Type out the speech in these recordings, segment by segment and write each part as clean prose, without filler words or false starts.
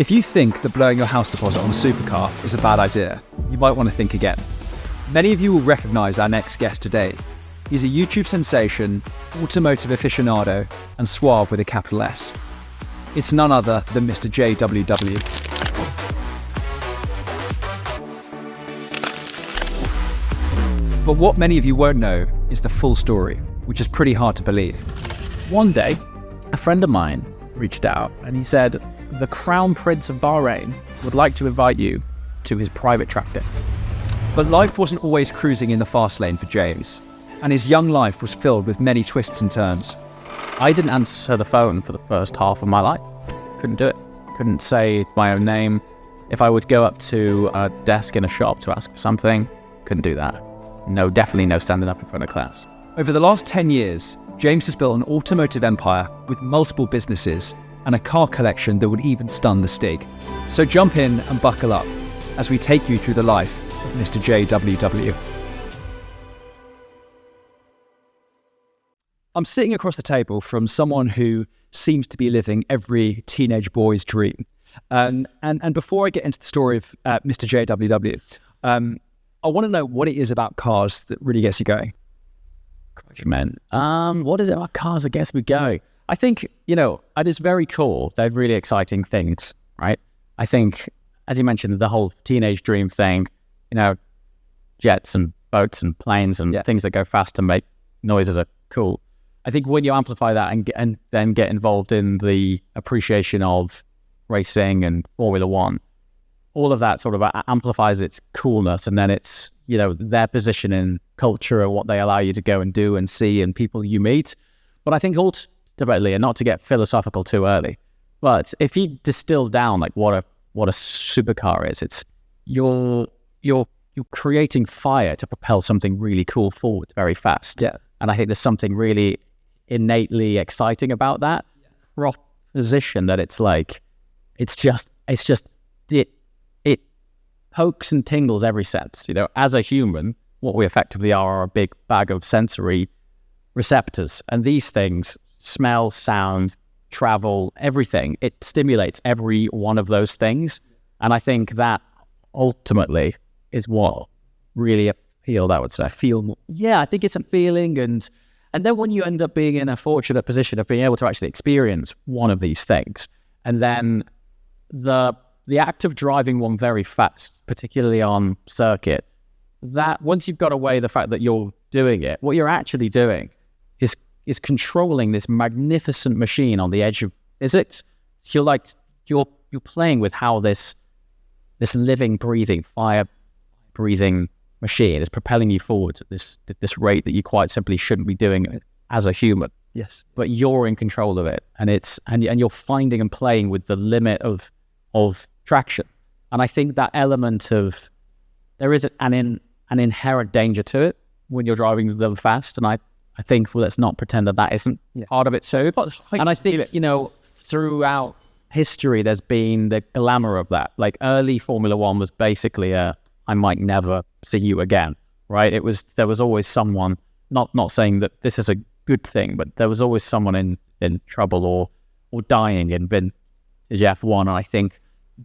If you think that blowing your house deposit on a supercar is a bad idea, you might want to think again. Many of you will recognise our next guest today. He's a YouTube sensation, automotive aficionado, and suave with a capital S. It's none other than Mr. JWW. But what many of you won't know is the full story, which is pretty hard to believe. One day, a friend of mine reached out and he said, the Crown Prince of Bahrain would like to invite you to his private track day. But life wasn't always cruising in the fast lane for James, and his young life was filled with many twists and turns. I didn't answer the phone for the first half of my life. Couldn't do it. Couldn't say my own name. If I would go up to a desk in a shop to ask for something, couldn't do that. No, definitely no standing up in front of class. Over the last 10 years, James has built an automotive empire with multiple businesses and a car collection that would even stun the Stig. So jump in and buckle up as we take you through the life of Mr. JWW. I'm sitting across the table from someone who seems to be living every teenage boy's dream. And before I get into the story of Mr. JWW, I want to know what it is about cars that really gets you going. Man, what is it about cars that gets me going? I think, at its very core, they're really exciting things, right? I think, as you mentioned, the whole teenage dream thing, jets and boats and planes and things that go fast and make noises are cool. I think when you amplify that and then get involved in the appreciation of racing and Formula One, all of that sort of amplifies its coolness, and then it's, their position in culture and what they allow you to go and do and see and people you meet. But I think ultimately, and not to get philosophical too early, but if you distill down like what a supercar is, it's you're creating fire to propel something really cool forward very fast. Yeah. And I think there's something really innately exciting about that proposition, that it's like, it pokes and tingles every sense. As a human, what we effectively are a big bag of sensory receptors. And these things, smell, sound, travel, everything, it stimulates every one of those things. And I think that ultimately is what really appealed, I would say. Feel more. Yeah, I think it's a feeling. And then when you end up being in a fortunate position of being able to actually experience one of these things, and then the act of driving one very fast, particularly on circuit, that once you've got away the fact that you're doing it, what you're actually doing is controlling this magnificent machine on the edge of physics. You're playing with how this living, breathing, fire-breathing machine is propelling you forwards at this rate that you quite simply shouldn't be doing as a human. Yes. But you're in control of it, and you're finding and playing with the limit of traction. And I think that element of, there is an inherent danger to it when you're driving them fast. And I think, let's not pretend that isn't part of it too. And I think, throughout history, there's been the glamour of that. Like early Formula One was basically I might never see you again, right? There was always someone, not saying that this is a good thing, but there was always someone in trouble or dying in vintage F1. And I think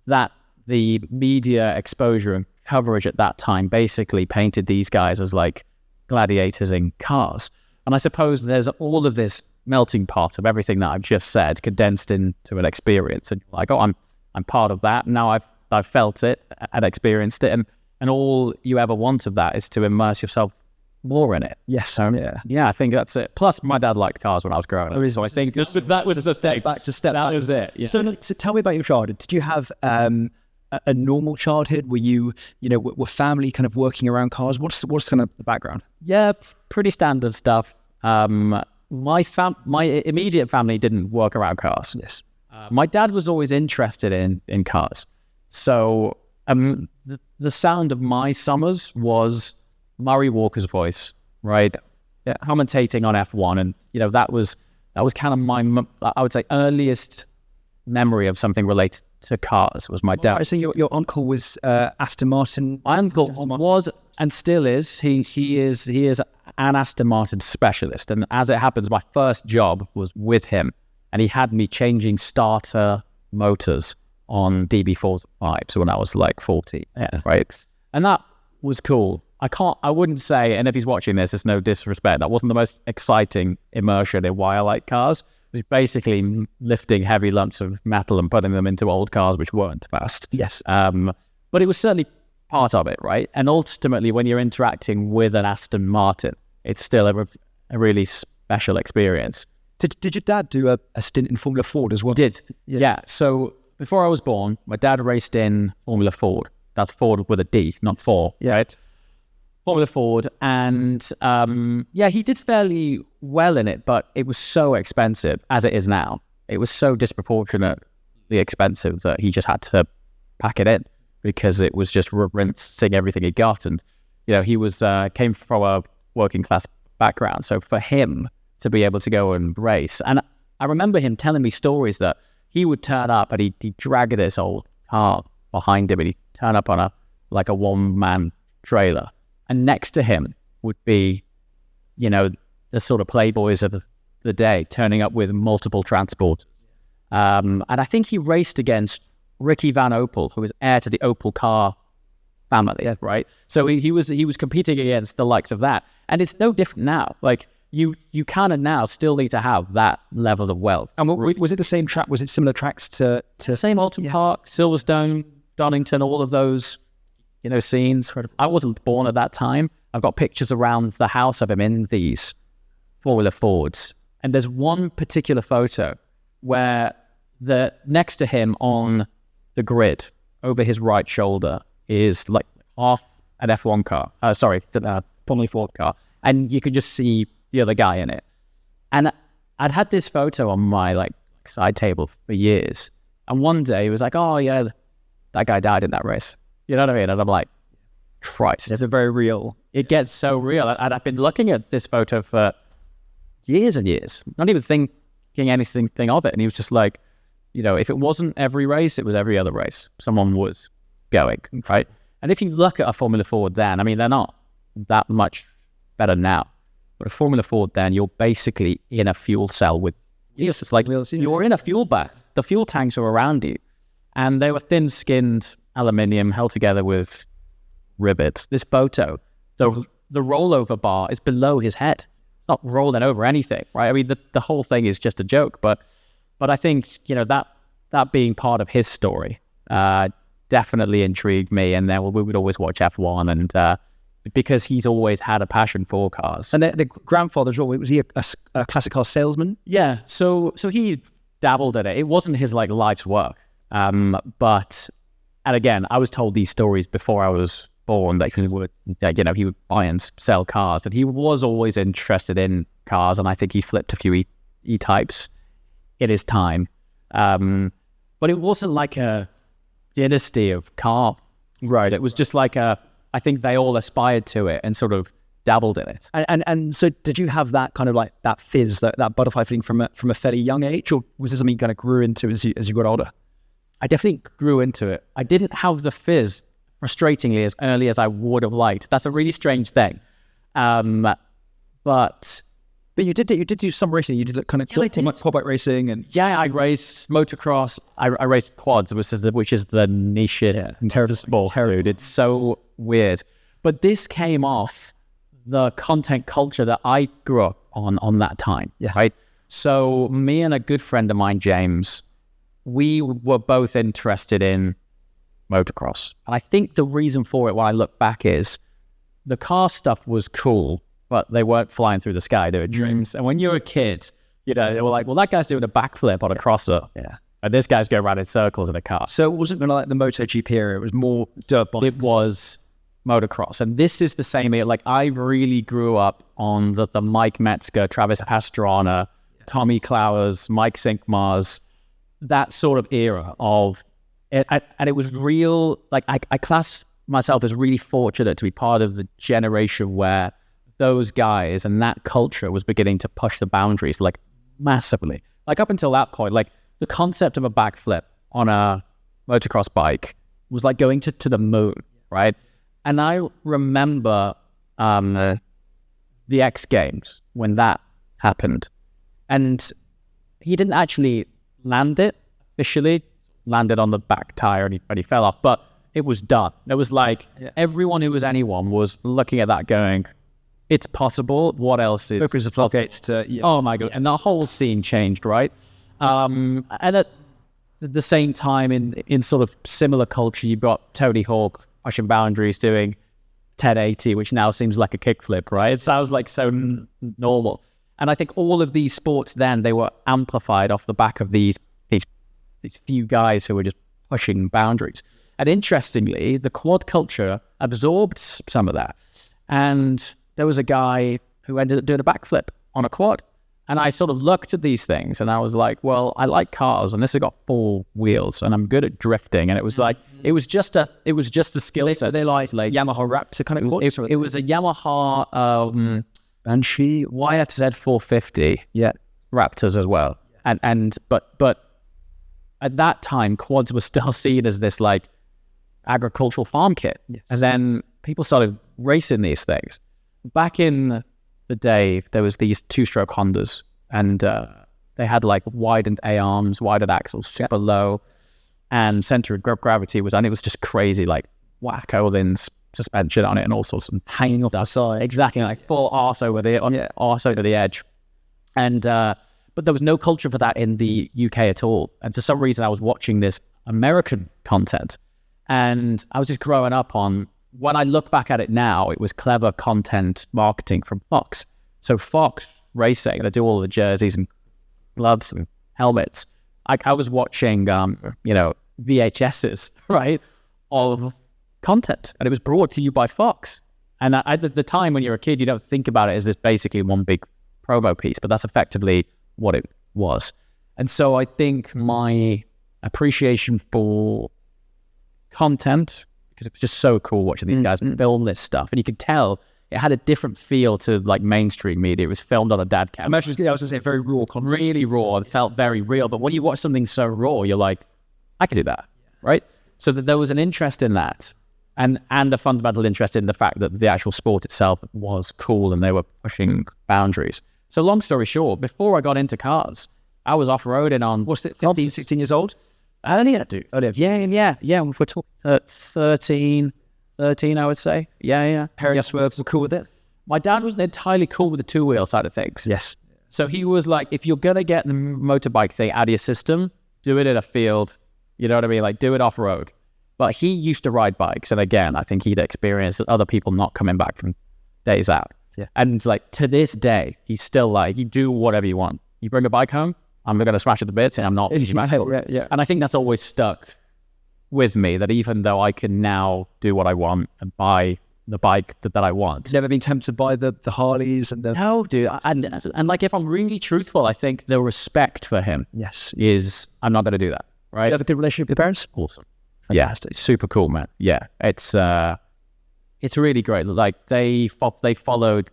that the media exposure and coverage at that time basically painted these guys as like gladiators in cars. And I suppose there's all of this melting pot of everything that I've just said condensed into an experience. And you're like, oh, I'm part of that. Now I've felt it and experienced it. And all you ever want of that is to immerse yourself more in it. Yes. Yeah, I think that's it. Plus, my dad liked cars when I was growing up. So I think that was the step back. That was it. Yeah. So tell me about your childhood. Did you have a normal childhood? Were you, were family kind of working around cars? What's kind of the background? Yeah, pretty standard stuff. My immediate family didn't work around cars. Yes. My dad was always interested in cars. So the sound of my summers was Murray Walker's voice, right? Yeah, commentating on F1, and that was kind of my, I would say, earliest memory of something related to cars was my dad. So your uncle was Aston Martin. My uncle was and still is. He is an Aston Martin specialist, and as it happens, my first job was with him, and he had me changing starter motors on DB4s 5. So when I was like 14, right? And that was cool. I wouldn't say, and if he's watching this, it's no disrespect, that wasn't the most exciting immersion in why I like cars. It was basically lifting heavy lumps of metal and putting them into old cars which weren't fast. Yes. But it was certainly part of it, right? And ultimately, when you're interacting with an Aston Martin, it's still a really special experience. Did your dad do a stint in Formula Ford as well? Did. Yeah. So before I was born, my dad raced in Formula Ford. That's Ford with a D, not 4, right? Formula Ford. And he did fairly well in it, but it was so expensive, as it is now. It was so disproportionately expensive that he just had to pack it in because it was just rinsing everything he got. And, he came from a working class background. So for him to be able to go and race, and I remember him telling me stories that he would turn up and he'd drag this old car behind him and he'd turn up on a one-man trailer. And next to him would be, the sort of playboys of the day turning up with multiple transport. And I think he raced against Ricky Van Opel, who was heir to the Opel car family, right? So he was competing against the likes of that. And it's no different now. Like, you kind of now still need to have that level of wealth. And was it the same track? Was it similar tracks to the same Alton Park, Silverstone, Donington, all of those, scenes? Incredible. I wasn't born at that time. I've got pictures around the house of him in these Formula Fords. And there's one particular photo where next to him on the grid, over his right shoulder, is like half an F1 car. Formula Ford car. And you can just see the other guy in it. And I'd had this photo on my side table for years. And one day it was like, oh yeah, that guy died in that race. You know what I mean? And I'm like, Christ. It's a very real. It gets so real. And I've been looking at this photo for years and years, not even thinking anything of it. And he was just like, if it wasn't every race, it was every other race. Someone was going, right? And if you look at a Formula Ford then, I mean, they're not that much better now. But a Formula Ford then, you're basically in a fuel cell with wheels. It's like you're in a fuel bath. The fuel tanks are around you. And they were thin-skinned aluminium held together with rivets. This photo, the rollover bar is below his head. It's not rolling over anything, right? I mean, the whole thing is just a joke. But I think, that being part of his story definitely intrigued me. And then we would always watch F1 and because he's always had a passion for cars. And the grandfather as well, was he a classic car salesman? Yeah, so he dabbled in it. It wasn't his life's work. But, and again, I was told these stories before I was born that he would buy and sell cars, and he was always interested in cars. And I think he flipped a few E-types in his time. But it wasn't like a dynasty of car. Right. It was just I think they all aspired to it and sort of dabbled in it. And so did you have that kind of that fizz, that butterfly feeling from a fairly young age, or was this something you kind of grew into as you got older? I definitely grew into it. I didn't have the fizz, frustratingly, as early as I would have liked. That's a really strange thing. But you did do some racing. You did kind of quad bike racing, and I raced motocross. I raced quads, which is the nichest sport, dude. It's so weird. But this came off the content culture that I grew up on that time, right? So me and a good friend of mine, James, we were both interested in motocross. And I think the reason for it, when I look back, is the car stuff was cool, but they weren't flying through the sky doing dreams. And when you're a kid, they were like, well, that guy's doing a backflip on a crosser. Yeah. And this guy's going around in circles in a car. So it wasn't like the MotoGP era. It was more dirt bikes. It was motocross. And this is the same era. I really grew up on the Mike Metzger, Travis Pastrana, Tommy Clowers, Mike Sinkmars, that sort of era of it. And it was real. I class myself as really fortunate to be part of the generation where those guys and that culture was beginning to push the boundaries massively. Up until that point, the concept of a backflip on a motocross bike was like going to the moon, right? And I remember the X Games when that happened. And he didn't actually land it officially, landed on the back tire and he fell off. But it was done. It was like everyone who was anyone was looking at that going, it's possible. What else is Opens the floodgates to oh my god! And the whole scene changed, right? And at the same time, in sort of similar culture, you've got Tony Hawk pushing boundaries, doing 1080, which now seems like a kickflip, right? It sounds like so normal. And I think all of these sports then, they were amplified off the back of these few guys who were just pushing boundaries. And interestingly, the quad culture absorbed some of that. And there was a guy who ended up doing a backflip on a quad. And I sort of looked at these things and I was like, well, I like cars and this has got 4 wheels and I'm good at drifting. And it was like, it was just a skill set. They like Yamaha Raptor kind of quads? It was a Yamaha Banshee YFZ 450 Raptors as well. But at that time, quads were still seen as this like agricultural farm kit. Yes. And then people started racing these things. Back in the day, there was these 2-stroke Hondas and they had like widened A-arms, widened axles, super low, and center of gravity was, and it was just crazy, like wacko suspension on it and all sorts of hanging off the side. Exactly, like full arse over the edge. And but there was no culture for that in the UK at all. And for some reason, I was watching this American content, and I was just growing up on. When I look back at it now, it was clever content marketing from Fox. So Fox Racing, they do all the jerseys and gloves and helmets. I was watching, VHSs, right, of content, and it was brought to you by Fox. And at the time when you're a kid, you don't think about it as this basically one big promo piece, but that's effectively what it was. And so I think my appreciation for content, because it was just so cool watching these guys film this stuff. And you could tell it had a different feel to like mainstream media. It was filmed on a dad cam. I was going to say very raw content. Really raw and felt very real. But when you watch something so raw, you're like, I could do that, right? So that there was an interest in that and a fundamental interest in the fact that the actual sport itself was cool and they were pushing boundaries. So long story short, before I got into cars, I was off-roading on... What's it, 15, 16 years old? Earlier, dude. Yeah. We're talking 13, I would say. Yeah. Parents were cool with it? My dad wasn't entirely cool with the 2-wheel side of things. Yes. So he was like, if you're going to get the motorbike thing out of your system, do it in a field. You know what I mean? Like, do it off-road. But he used to ride bikes. And again, I think he'd experienced other people not coming back from days out. Yeah. And like, to this day, he's still like, you do whatever you want. You bring a bike home, I'm going to smash it to bits and I'm not. Yeah. And I think that's always stuck with me, that even though I can now do what I want and buy the bike that I want. Never been tempted by the Harleys and the... No, dude. And like, if I'm really truthful, I think the respect for him is, I'm not going to do that, right? You have a good relationship with your parents? Awesome. Fantastic. Yeah, super cool, man. Yeah, it's really great. Like, they followed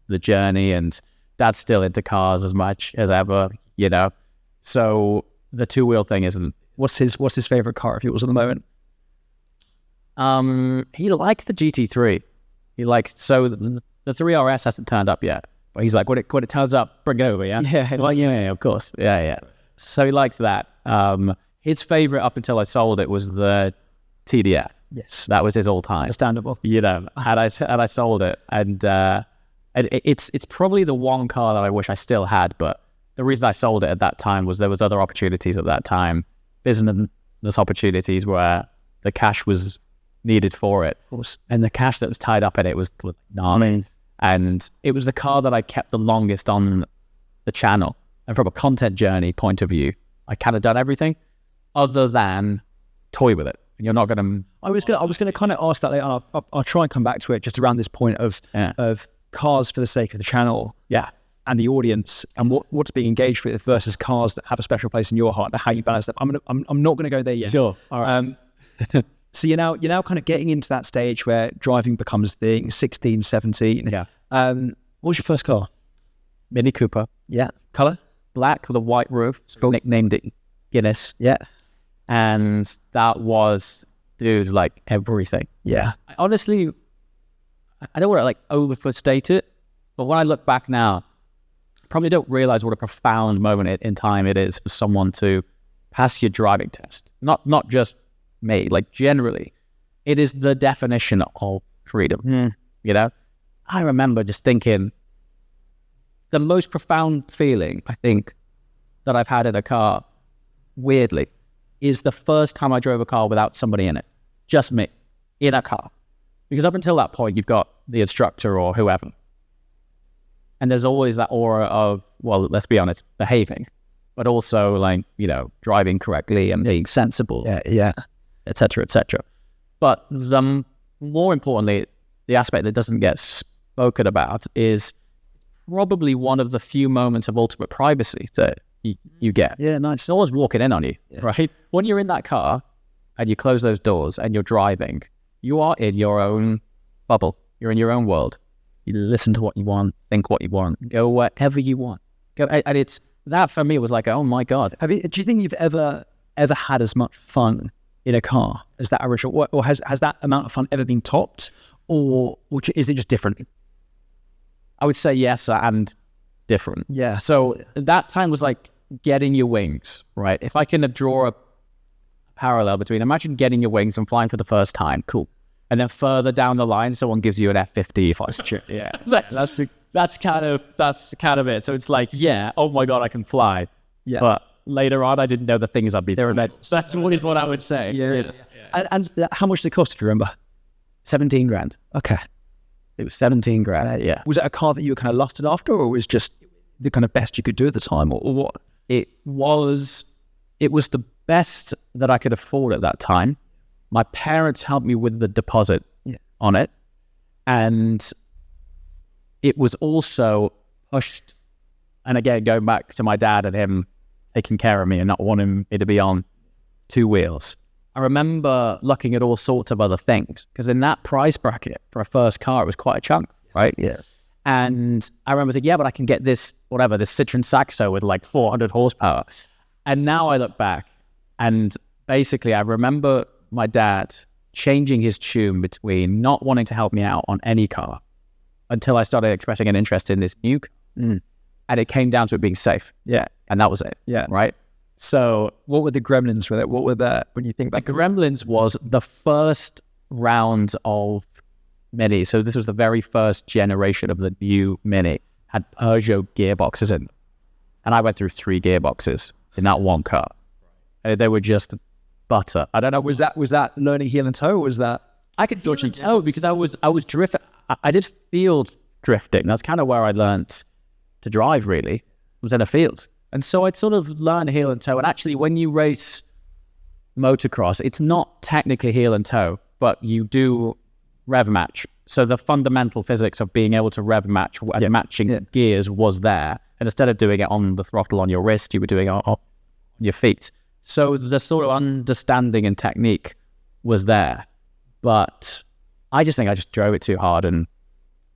the journey and Dad's still into cars as much as ever, you know? So the 2-wheel thing isn't... What's his favorite car if it was at the moment? He likes the GT3. He likes, so the 3RS hasn't turned up yet, but he's like, when it turns up, bring it over, yeah? Yeah. Well, yeah, of course. Yeah. So he likes that. His favorite up until I sold it was the TDF. Yes. That was his all-time. Understandable. You know, and I sold it. And it's probably the one car that I wish I still had, but the reason I sold it at that time was there was other opportunities at that time, business opportunities where the cash was needed for it. Of course. And the cash that was tied up in it was none. And it was the car that I kept the longest on the channel. And from a content journey point of view, I kind of done everything other than toy with it. And you're not going to... I was going to kind of ask that later. I'll try and come back to it just around this point of cars for the sake of the channel. Yeah. And the audience and what's being engaged with versus cars that have a special place in your heart and how you balance that. I'm not going to go there yet. Sure. All right. So you're now kind of getting into that stage where driving becomes the thing, 16, 17. Yeah. What was your first car? Mini Cooper. Yeah. Colour? Black with a white roof. Cool. Nicknamed it Guinness. Yeah. And that was, dude, like everything. Yeah. Honestly, I don't want to like overstate it, but when I look back now, I probably don't realize what a profound moment in time it is for someone to pass your driving test. Not just me, like generally, it is the definition of freedom. You know, I remember just thinking the most profound feeling I think that I've had in a car, weirdly, is the first time I drove a car without somebody in it, just me in a car. Because up until that point, you've got the instructor or whoever. And there's always that aura of, well, let's be honest, behaving, but also like, you know, driving correctly and being sensible, et cetera, et cetera. But more importantly, the aspect that doesn't get spoken about is probably one of the few moments of ultimate privacy that you get. Yeah, nice. It's always walking in on you, right? When you're in that car and you close those doors and you're driving, you are in your own bubble. You're in your own world. You listen to what you want, think what you want, go wherever you want. Go, and it's that for me was like, oh my God. Do you think you've ever had as much fun in a car as that original, or has that amount of fun ever been topped, or is it just different? I would say yes and different. Yeah. So that time was like getting your wings, right? If I can draw a parallel between, imagine getting your wings and flying for the first time, cool. And then further down the line, someone gives you an F-50 fighter. Yeah, that's kind of it. So it's like, yeah, oh my God, I can fly. Yeah. But later on, I didn't know the things I'd be there. So that's what I would say. Yeah. And how much did it cost, if you remember? 17 grand. Okay. It was 17 grand. Yeah. Was it a car that you were kind of lusted after, or was just the kind of best you could do at the time, or what? It was the best that I could afford at that time. My parents helped me with the deposit on it. And it was also pushed. And again, going back to my dad and him taking care of me and not wanting me to be on two wheels. I remember looking at all sorts of other things, because in that price bracket for a first car, it was quite a chunk, right? Yeah. And I remember thinking, but I can get this Citroen Saxo with like 400 horsepower. And now I look back and basically I remember my dad changing his tune between not wanting to help me out on any car until I started expressing an interest in this new car. And it came down to it being safe. Yeah. And that was it. Yeah. Right? So what were the gremlins with it? What were when you think back? The gremlins was the first round of Mini. So this was the very first generation of the new Mini. Had Peugeot gearboxes in. And I went through 3 gearboxes in that one car. They were just butter. I don't know. Was that learning heel and toe? Or was that? I could dodge and toe because I was drifting. I did field drifting. That's kind of where I learnt to drive, really. Was in a field. And so I'd sort of learn heel and toe. And actually, when you race motocross, it's not technically heel and toe, but you do rev match. So the fundamental physics of being able to rev match and matching gears was there. And instead of doing it on the throttle on your wrist, you were doing it on your feet. So the sort of understanding and technique was there. But I just think I just drove it too hard and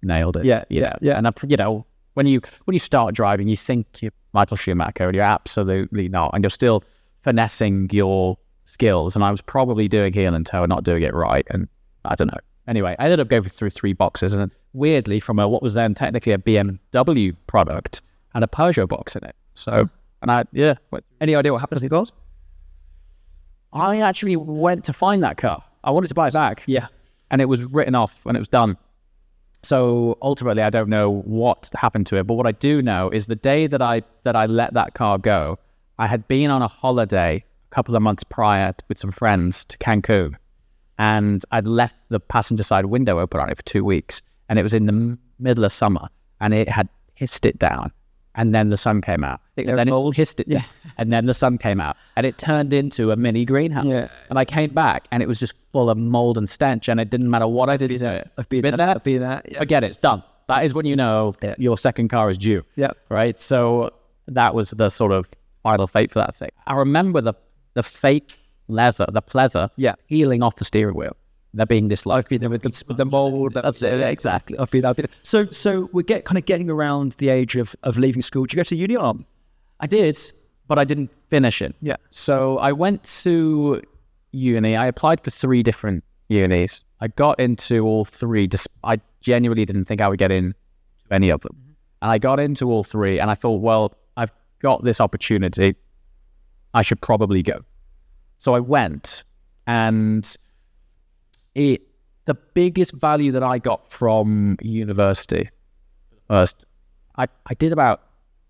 nailed it. Yeah. And when you start driving, you think you're Michael Schumacher, and you're absolutely not. And you're still finessing your skills. And I was probably doing heel and toe and not doing it right. And I don't know. Anyway, I ended up going through 3 boxes. And weirdly, from what was then technically a BMW product, had a Peugeot box in it. So, Any idea what happened to the cars? I actually went to find that car. I wanted to buy it back. Yeah. And it was written off and it was done. So ultimately, I don't know what happened to it. But what I do know is the day that I let that car go, I had been on a holiday a couple of months prior with some friends to Cancun. And I'd left the passenger side window open on it for 2 weeks. And it was in the middle of summer. And it had pissed it down. And then the sun came out. And then it pissed it. Yeah. And then the sun came out. And it turned into a mini greenhouse. Yeah. And I came back and it was just full of mold and stench. And it didn't matter what I did to it. I've been there. Yeah. Forget it. It's done. That is when you know your second car is due. Yeah. Right? So that was the sort of final fate for that thing. I remember the fake leather, the pleather peeling off the steering wheel. There being this like, I've been there with the mold. That's it, exactly. I've been there. So we're getting around the age of leaving school. Did you go to uni or? I did, but I didn't finish it. Yeah. So I went to uni. I applied for 3 different unis. I got into all 3. I genuinely didn't think I would get in to any of them. And I got into all 3 and I thought, well, I've got this opportunity. I should probably go. So I went, and the biggest value that I got from university, first, I did about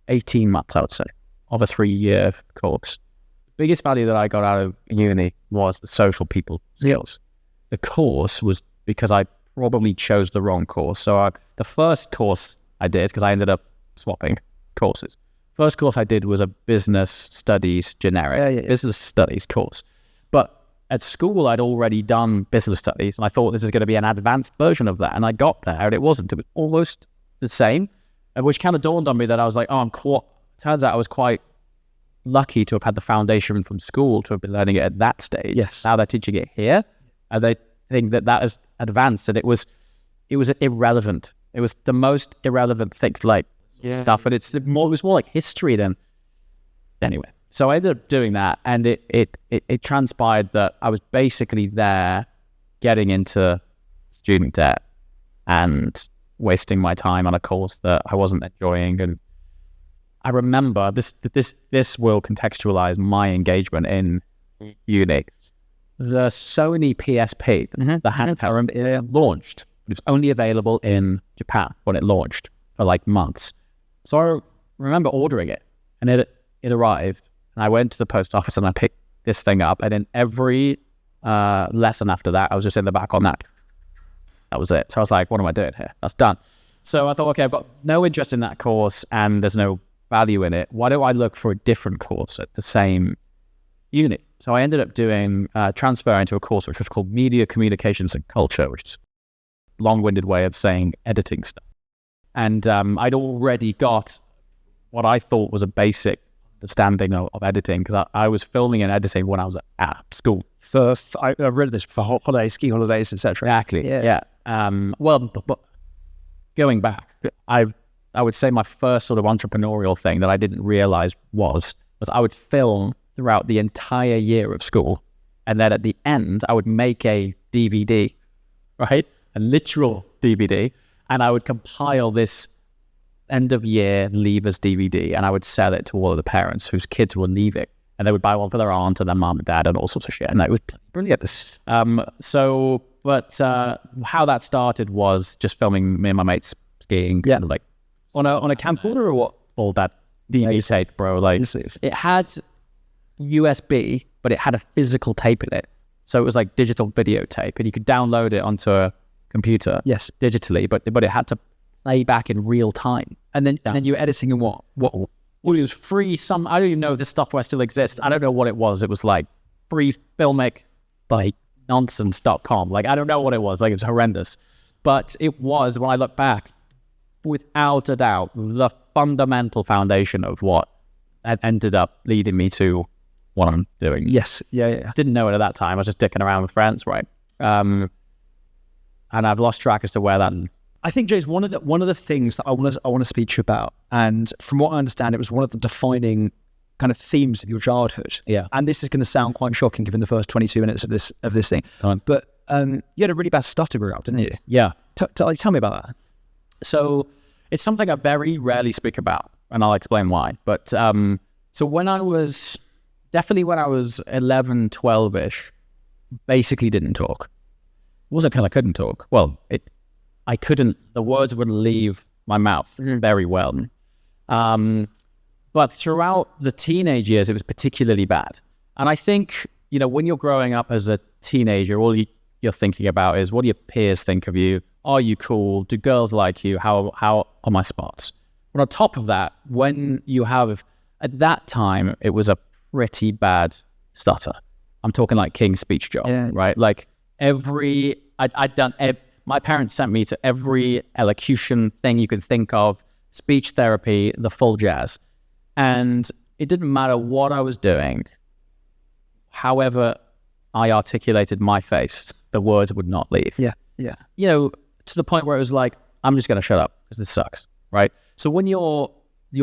18 months, I would say, of a 3-year course. The biggest value that I got out of uni was the social people skills. The course was because I probably chose the wrong course. So the first course I did, because I ended up swapping courses. First course I did was a business studies generic, business studies course. But at school, I'd already done business studies, and I thought this is going to be an advanced version of that. And I got there, and it wasn't. It was almost the same, which kind of dawned on me that I was like, turns out I was quite lucky to have had the foundation from school to have been learning it at that stage. Yes. Now they're teaching it here, and they think that is advanced, and it was irrelevant. It was the most irrelevant thing, stuff, and it was more like history than anyway. So I ended up doing that, and it transpired that I was basically there getting into student debt and wasting my time on a course that I wasn't enjoying. And I remember this will contextualize my engagement in uni. The Sony PSP, the handheld, launched. It was only available in Japan when it launched for like months. So I remember ordering it, and it arrived. And I went to the post office and I picked this thing up. And in every lesson after that, I was just in the back on that. That was it. So I was like, what am I doing here? That's done. So I thought, okay, I've got no interest in that course and there's no value in it. Why don't I look for a different course at the same unit? So I ended up doing transfer into a course which was called Media Communications and Culture, which is a long-winded way of saying editing stuff. And I'd already got what I thought was a basic understanding of editing, because I was filming and editing when I was at school. I've read this for holidays, ski holidays, etc. Exactly. Yeah. But going back, I would say my first sort of entrepreneurial thing that I didn't realize was I would film throughout the entire year of school, and then at the end I would make a DVD, right? A literal DVD, and I would compile this end of year leavers DVD, and I would sell it to all of the parents whose kids were leaving, and they would buy one for their aunt and their mom and dad and all sorts of shit, and it was brilliant. But how that started was just filming me and my mates skiing, like on a camcorder or what? All that DVD tape, bro. Like it had USB, but it had a physical tape in it, so it was like digital videotape, and you could download it onto a computer, digitally, but it had to play back in real time. And then you were editing in what? Well, it was free. I don't even know if this software still exists. I don't know what it was. It was like free filmic, like nonsense.com. Like, I don't know what it was. Like, it was horrendous. But it was, when I look back, without a doubt, the fundamental foundation of what had ended up leading me to what I'm doing. Yes. Yeah. Didn't know it at that time. I was just dicking around with friends, right? And I've lost track as to where that... I think, James, one of the things that I want to speak to you about, and from what I understand, it was one of the defining kind of themes of your childhood. Yeah. And this is going to sound quite shocking given the first 22 minutes of this thing. But you had a really bad stutter growing up, didn't you? Yeah. Tell me about that. So it's something I very rarely speak about, and I'll explain why. But so when I was 11, 12-ish, basically didn't talk. It wasn't because I couldn't talk. Well, I couldn't, the words wouldn't leave my mouth very well. But throughout the teenage years, it was particularly bad. And I think, when you're growing up as a teenager, all you're thinking about is, what do your peers think of you? Are you cool? Do girls like you? How are my spots? But on top of that, when you have, at that time, it was a pretty bad stutter. I'm talking like King's Speech Job, right? Like my parents sent me to every elocution thing you could think of, speech therapy, the full jazz. And it didn't matter what I was doing, however I articulated my face, the words would not leave. Yeah. To the point where it was like, I'm just going to shut up because this sucks, right? So when your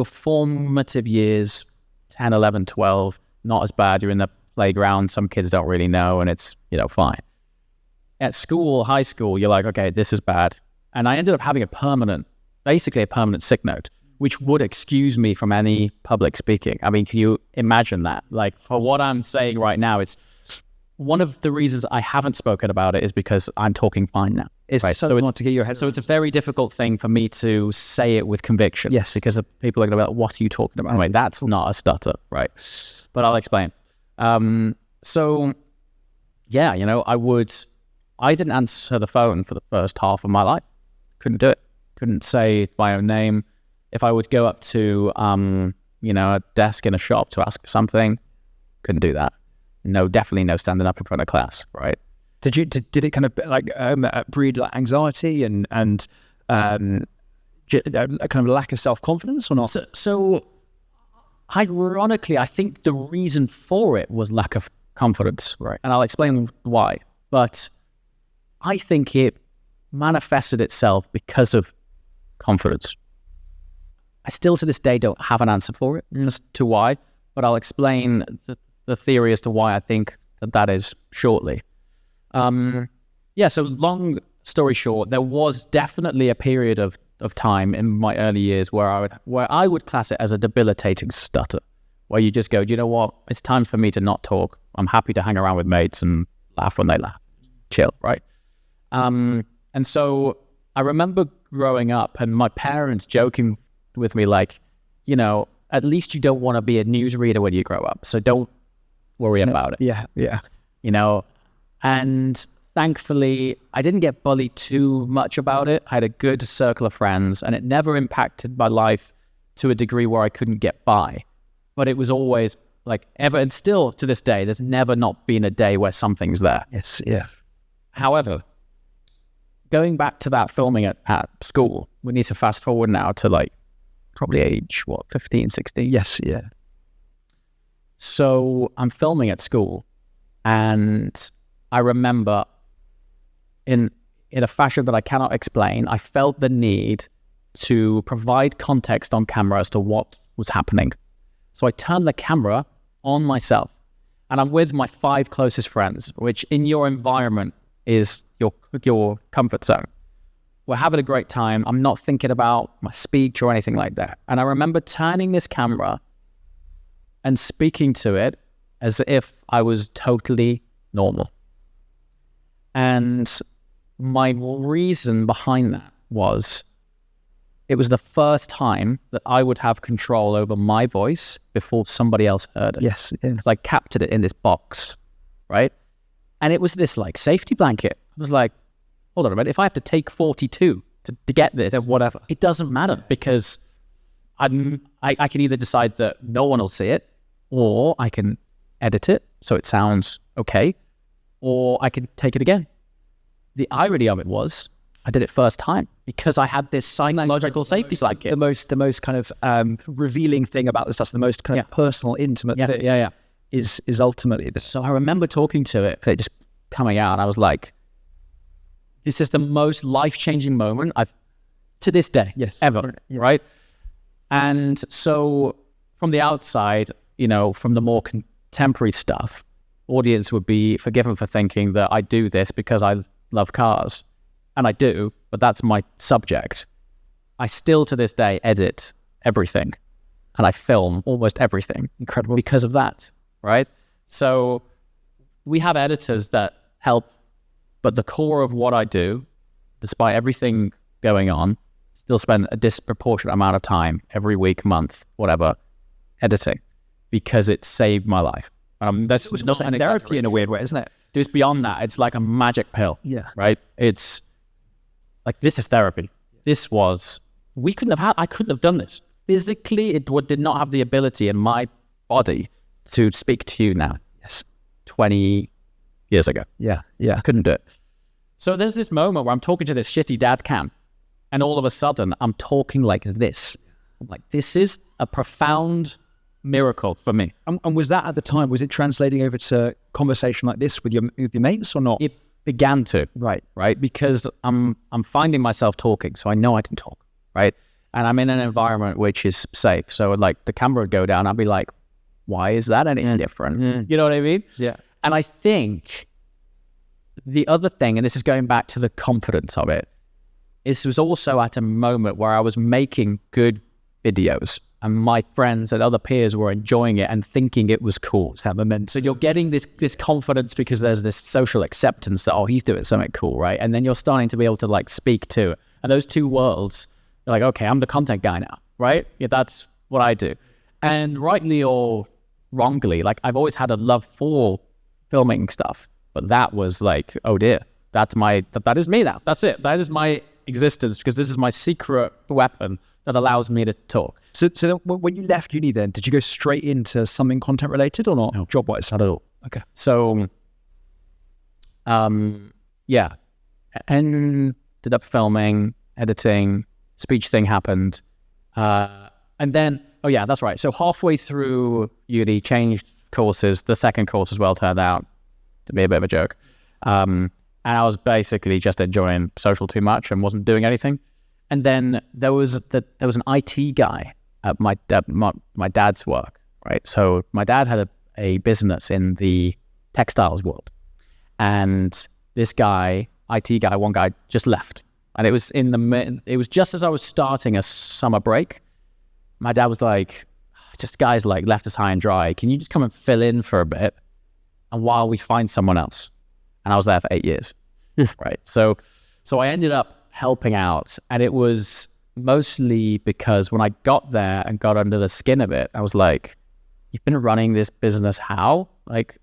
formative years, 10, 11, 12, not as bad, you're in the playground, some kids don't really know, and it's, fine. At school, high school, you're like, okay, this is bad. And I ended up having basically a permanent sick note, which would excuse me from any public speaking. I mean, can you imagine that? Like, for what I'm saying right now, it's one of the reasons I haven't spoken about it is because I'm talking fine now. It's right? So it's to get your head. So it's a very difficult thing for me to say it with conviction. Yes, because people are going to be like, "What are you talking about?" Anyway, that's not a stutter, right? But I'll explain. So yeah, I didn't answer the phone for the first half of my life. Couldn't do it. Couldn't say my own name. If I would go up to a desk in a shop to ask for something, couldn't do that. No, definitely no standing up in front of class, right? Did it kind of like breed like anxiety and a kind of lack of self-confidence or not? So ironically, I think the reason for it was lack of confidence, right? And I'll explain why. But I think it manifested itself because of confidence. I still to this day don't have an answer for it as to why, but I'll explain the theory as to why I think that is shortly. So long story short, there was definitely a period of time in my early years where I would class it as a debilitating stutter, where you just go, do you know what? It's time for me to not talk. I'm happy to hang around with mates and laugh when they laugh. Chill, right? And so I remember growing up and my parents joking with me like, at least you don't want to be a newsreader when you grow up, so don't worry about it. Yeah. And thankfully, I didn't get bullied too much about it. I had a good circle of friends, and it never impacted my life to a degree where I couldn't get by. But it was always like ever, and still to this day, there's never not been a day where something's there. Yes, yeah. However, going back to that filming at school, we need to fast forward now to like probably age, 15, 16? Yes, yeah. So I'm filming at school, and I remember in a fashion that I cannot explain, I felt the need to provide context on camera as to what was happening. So I turned the camera on myself, and I'm with my 5 closest friends, which in your environment is your comfort zone. We're having a great time. I'm not thinking about my speech or anything like that. And I remember turning this camera and speaking to it as if I was totally normal. And my reason behind that was it was the first time that I would have control over my voice before somebody else heard it. Yes. Yeah. Because I captured it in this box, right? And it was this like safety blanket. I was like, hold on a minute, if I have to take 42 to get this, then whatever. It doesn't matter, because I can either decide that no one will see it, or I can edit it so it sounds okay, or I can take it again. The irony of it was I did it first time because I had this psychological safety blanket. The most kind of revealing thing about this stuff, the most kind of personal, intimate thing is ultimately this. So I remember talking to it, just coming out, and I was like, this is the most life-changing moment I've, to this day, ever, right? And so from the outside, from the more contemporary stuff, audience would be forgiven for thinking that I do this because I love cars. And I do, but that's my subject. I still to this day edit everything, and I film almost everything. Incredible. Because of that, right? So we have editors that help, but the core of what I do, despite everything going on, still spend a disproportionate amount of time every week, month, whatever, editing, because it saved my life. That's not an therapy in a weird way, isn't it? It's beyond that. It's like a magic pill. Yeah. Right? It's like, this is therapy. This was, I couldn't have done this. Physically, did not have the ability in my body to speak to you now. Yes. 20 years ago. Yeah. I couldn't do it. So there's this moment where I'm talking to this shitty dad cam, and all of a sudden I'm talking like this. I'm like, this is a profound miracle for me. And was that at the time, was it translating over to conversation like this with your mates or not? It began to. Right. Because I'm finding myself talking, so I know I can talk, right? And I'm in an environment which is safe. So like the camera would go down, I'd be like, why is that any different? You know what I mean? Yeah. And I think the other thing, and this is going back to the confidence of it, this was also at a moment where I was making good videos, and my friends and other peers were enjoying it and thinking it was cool. So you're getting this confidence because there's this social acceptance that, oh, he's doing something cool, right? And then you're starting to be able to like speak to, and those two worlds, you're like, okay, I'm the content guy now, right? Yeah, that's what I do. And rightly or wrongly, like I've always had a love for filming stuff, but that was like, oh dear, that is me now. That's it. That is my existence, because this is my secret weapon that allows me to talk. So then when you left uni then, did you go straight into something content related or not? No. Job-wise? Not at all. Okay. So, yeah, ended up filming, editing, speech thing happened. And then, oh yeah, that's right. So halfway through uni, changed courses. The second course as well turned out to be a bit of a joke. And I was basically just enjoying social too much and wasn't doing anything. And then there was an IT guy at my dad's work, right? So my dad had a business in the textiles world, and this guy, IT guy, one guy just left, and it was just as I was starting a summer break. My dad was like, "Just guys like left us high and dry. Can you just come and fill in for a bit, and while we find someone else?" And I was there for 8 years, right? So I ended up helping out, and it was mostly because when I got there and got under the skin of it, I was like, "You've been running this business how?" Like,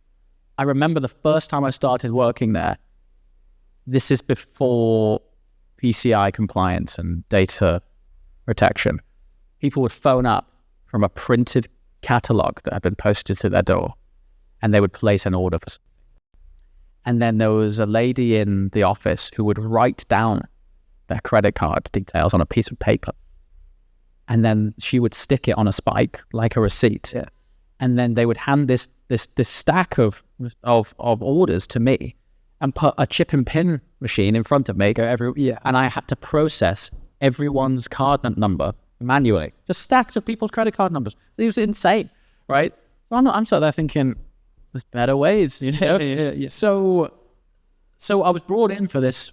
I remember the first time I started working there. This is before PCI compliance and data protection. People would phone up from a printed catalog that had been posted to their door, and they would place an order for something. And then there was a lady in the office who would write down their credit card details on a piece of paper, and then she would stick it on a spike like a receipt. Yeah. And then they would hand this stack of orders to me and put a chip and pin machine in front of me. And I had to process everyone's card number manually. Just stacks of people's credit card numbers. It was insane, right? So I'm sort of thinking, there's better ways, you know? Yeah. So I was brought in for this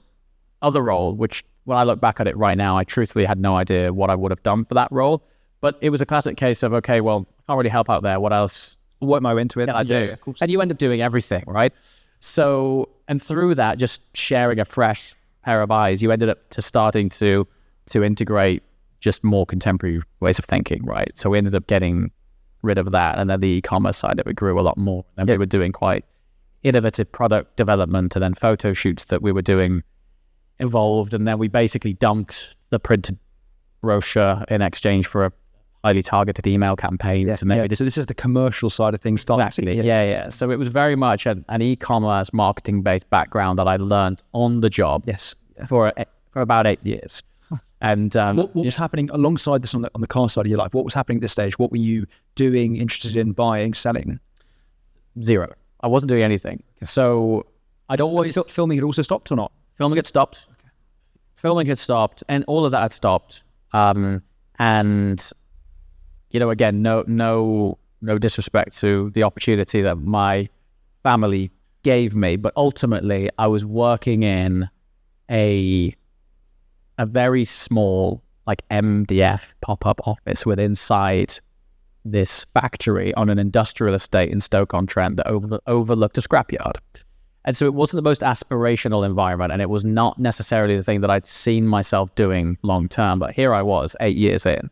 other role, which when I look back at it right now, I truthfully had no idea what I would have done for that role. But it was a classic case of, okay, well, I can't really help out there. What else? Work my way into it. Can I do? And you end up doing everything, right? So, and through that, just sharing a fresh pair of eyes, you ended up starting to integrate just more contemporary ways of thinking, right? So we ended up getting rid of that, and then the e-commerce side of it grew a lot more. And we were doing quite innovative product development, and then photo shoots that we were doing evolved, and then we basically dumped the printed brochure in exchange for a highly targeted email campaign. So this is the commercial side of things. Exactly. Yeah. So it was very much an e-commerce marketing-based background that I learned on the job. Yes. For about 8 years. And what was happening alongside this on the car side of your life? What was happening at this stage? What were you doing, interested in, buying, selling? Zero. I wasn't doing anything. So I'd always... Filming had also stopped or not? Filming had stopped. Okay. Filming had stopped, and all of that had stopped. And, you know, again, no disrespect to the opportunity that my family gave me, but ultimately I was working in a very small, like MDF pop-up office with inside this factory on an industrial estate in Stoke-on-Trent that overlooked a scrapyard. And so it wasn't the most aspirational environment, and it was not necessarily the thing that I'd seen myself doing long term, but here I was 8 years in.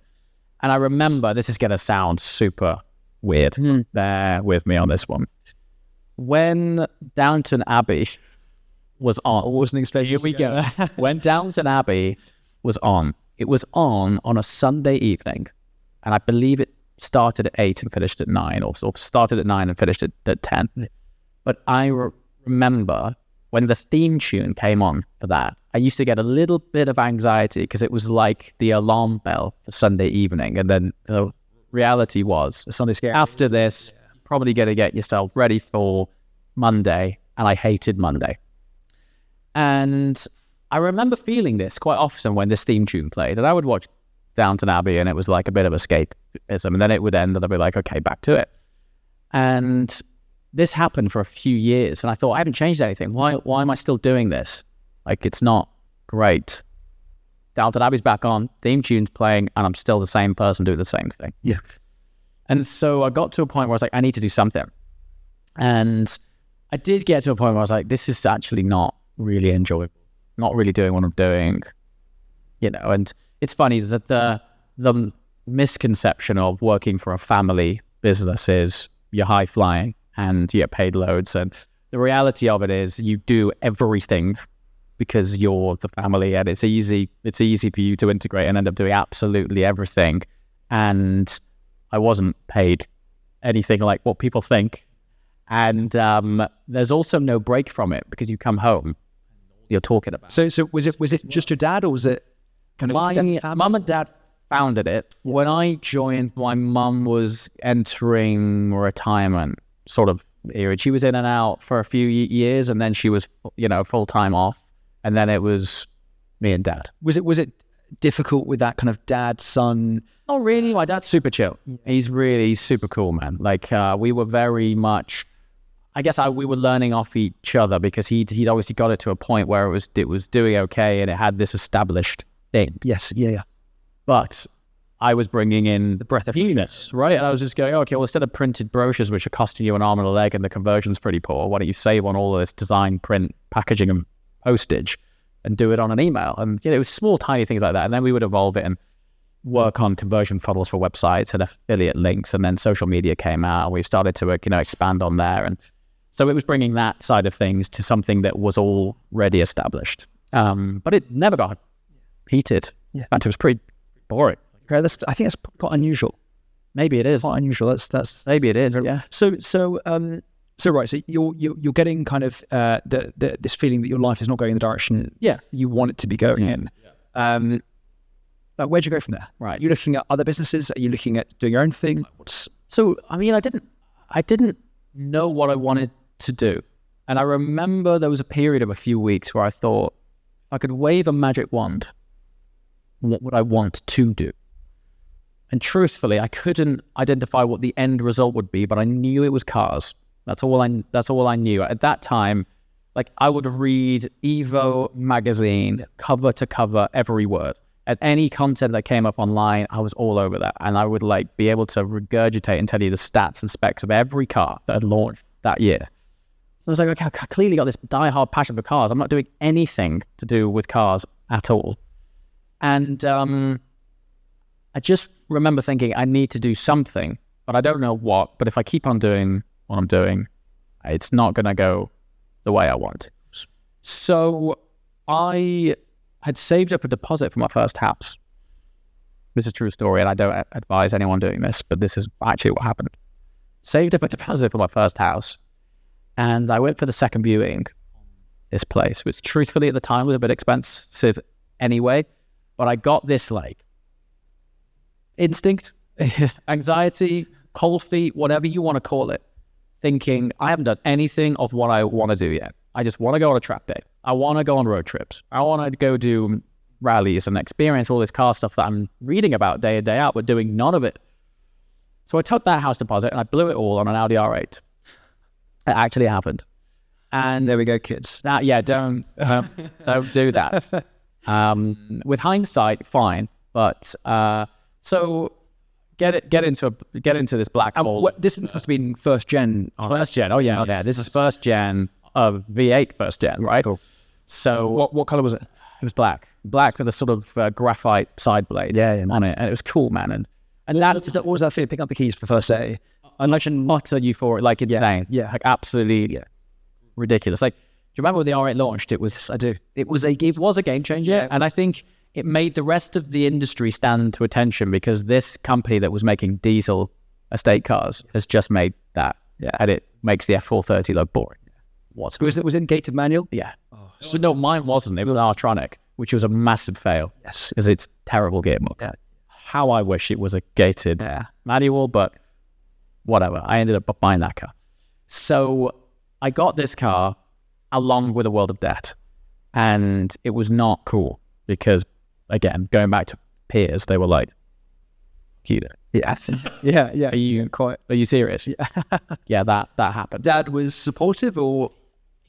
And I remember, this is going to sound super weird, bear with me on this one. When Downton Abbey was on, here we go. When Downton Abbey was on, it was on a Sunday evening, and I believe it started at 8 and finished at 9, or started at 9 and finished at 10. Yeah. But I remember when the theme tune came on for that, I used to get a little bit of anxiety because it was like the alarm bell for Sunday evening. And then the reality was, Sunday scare. After this, probably going to get yourself ready for Monday. And I hated Monday. And I remember feeling this quite often when this theme tune played. And I would watch Downton Abbey, and it was like a bit of escapism. And then it would end, and I'd be like, okay, back to it. And this happened for a few years, and I thought, I haven't changed anything. Why am I still doing this? Like, it's not great. Downton Abbey's back on, theme tune's playing, and I'm still the same person doing the same thing. Yeah. And so I got to a point where I was like, I need to do something. And I did get to a point where I was like, this is actually not really enjoyable, not really doing what I'm doing, you know. And it's funny that the misconception of working for a family business is you're high flying and you get paid loads. And the reality of it is you do everything because you're the family, and it's easy for you to integrate and end up doing absolutely everything. And I wasn't paid anything like what people think. And there's also no break from it because you come home, you're talking about. So was it just your dad, or was it kind of my mum and dad founded it? When I joined, my mum was entering retirement sort of period. She was in and out for a few years, and then she was, you know, full time off, and then it was me and dad. Was it difficult with that kind of dad son? Not really. My dad's super chill. He's really super cool, man. Like we were very much, I guess we were learning off each other because he'd obviously got it to a point where it was doing okay and it had this established thing. Yes, yeah. But I was bringing in the breath of newness, right? And I was just going, okay, well, instead of printed brochures which are costing you an arm and a leg and the conversion's pretty poor, why don't you save on all of this design, print, packaging, and postage, and do it on an email? And you know, it was small, tiny things like that. And then we would evolve it and work on conversion funnels for websites and affiliate links, and then social media came out, and we started to expand on there. And so it was bringing that side of things to something that was already established, but it never got heated. In fact, it was pretty boring. Okay, I think that's quite unusual. Maybe it is quite unusual. That's maybe it is. Yeah. So right. So you're getting kind of this feeling that your life is not going in the direction you want it to be going in. Yeah. Like, where'd you go from there? Right. Are you looking at other businesses? Are you looking at doing your own thing? So, I mean, I didn't know what I wanted to do. And I remember there was a period of a few weeks where I thought, if I could wave a magic wand, what would I want to do? And truthfully, I couldn't identify what the end result would be, but I knew it was cars. That's all I knew. At that time, like, I would read Evo magazine, cover to cover, every word. And any content that came up online, I was all over that. And I would be able to regurgitate and tell you the stats and specs of every car that had launched that year. So I was like, okay, I clearly got this diehard passion for cars. I'm not doing anything to do with cars at all. And I just remember thinking, I need to do something, but I don't know what. But if I keep on doing what I'm doing, it's not going to go the way I want. So I had saved up a deposit for my first house. This is a true story, and I don't advise anyone doing this, but this is actually what happened. Saved up a deposit for my first house, and I went for the second viewing this place, which truthfully at the time was a bit expensive anyway, but I got this instinct, anxiety, cold feet, whatever you want to call it, thinking I haven't done anything of what I want to do yet. I just want to go on a track day. I want to go on road trips. I want to go do rallies and experience all this car stuff that I'm reading about day in, day out, but doing none of it. So I took that house deposit and I blew it all on an Audi R8. It actually happened. And there we go, kids. Don't do that. With hindsight, fine. But so get into this black hole. This must have been first gen. First gen. Oh yeah, yeah. This is first gen of V8 first gen, right? Cool. So what color was it? It was black with a sort of graphite side blade on it, and it was cool, man. And what was that feeling? Picking up the keys for the first day. I mentioned utter euphoric, like insane, like absolutely ridiculous. Like, do you remember when the R8 launched? It was, yes, I do. It was a game changer, and I think it made the rest of the industry stand to attention because this company that was making diesel estate cars has just made that, and it makes the F430 look boring. Was it gated manual? Yeah. Oh, so no, mine wasn't. It was Artronic, which was a massive fail. Yes, because it's terrible gearbox. Yeah. How I wish it was a gated manual, but whatever. I ended up buying that car. So I got this car along with a world of debt, and it was not cool because, again, going back to peers, they were like, "You know, yeah. Are you serious?" Yeah, that happened. Dad was supportive or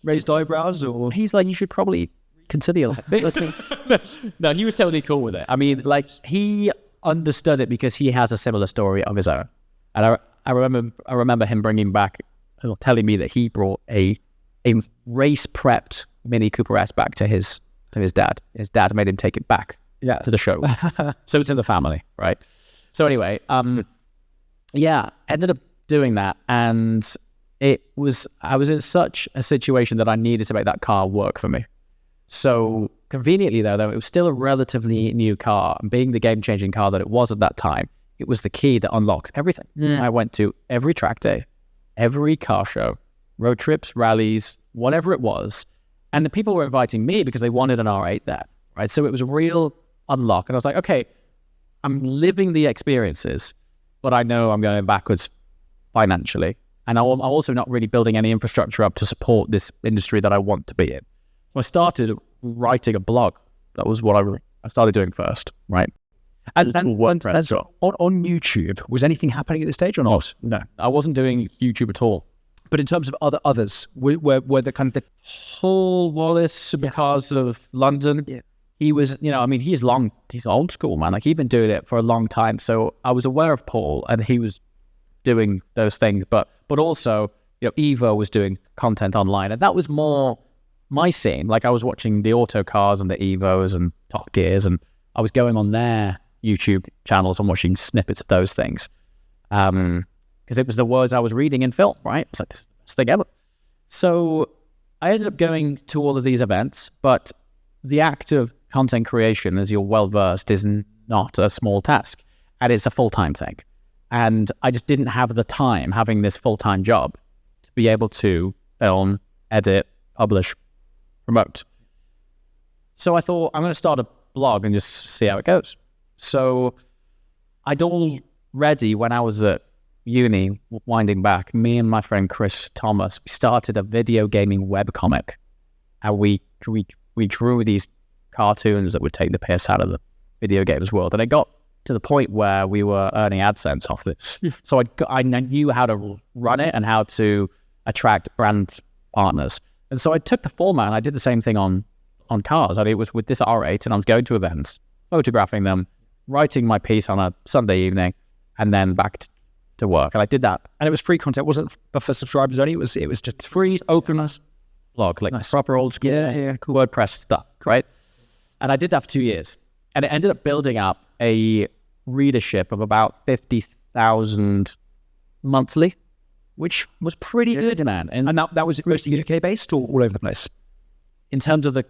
raised eyebrows, or he's like, "You should probably consider that. No, he was totally cool with it. I mean, like, he understood it because he has a similar story of his own. And I remember him bringing back, telling me that he brought a race prepped Mini Cooper S back to his dad. His dad made him take it back to the show. So it's in the family, right? So anyway, ended up doing that, and I was in such a situation that I needed to make that car work for me. So conveniently though, it was still a relatively new car, and being the game-changing car that it was at that time, it was the key that unlocked everything. I went to every track day, every car show, road trips, rallies, whatever it was, and the people were inviting me because they wanted an R8 there, right? So it was a real unlock, and I was like, okay, I'm living the experiences, but I know I'm going backwards financially, and I'm also not really building any infrastructure up to support this industry that I want to be in. So I started writing a blog. That was what I started doing first, right? And on YouTube, was anything happening at this stage or not? No, I wasn't doing YouTube at all. But in terms of others, were the kind of the Paul Wallace, because of London, he was, he's old school, man. Like, he'd been doing it for a long time. So I was aware of Paul, and he was doing those things. But also, Evo was doing content online, and that was more my scene. Like, I was watching the auto cars and the Evos and Top Gears, and I was going on their YouTube channels and watching snippets of those things. Because it was the words I was reading in film, right? It's like, this is the best thing ever. So I ended up going to all of these events, but the act of content creation, as you're well versed, is not a small task, and it's a full-time thing. And I just didn't have the time, having this full-time job, to be able to film, edit, publish, promote. So I thought, I'm going to start a blog and just see how it goes. So I'd already, when I was at uni, winding back, me and my friend Chris Thomas, we started a video gaming webcomic, and we drew these cartoons that would take the piss out of the video games world, and it got to the point where we were earning AdSense off this. So I knew how to run it and how to attract brand partners, and so I took the format and I did the same thing on cars. It was with this R8, and I was going to events, photographing them, writing my piece on a Sunday evening, and then back to work. And I did that, and it was free content. It wasn't for subscribers only. It was just free openness blog, like nice. Proper old school, cool WordPress stuff, right? And I did that for 2 years, and it ended up building up a readership of about 50,000 monthly, which was pretty good, man. And that was mostly UK based or all over the place in terms of the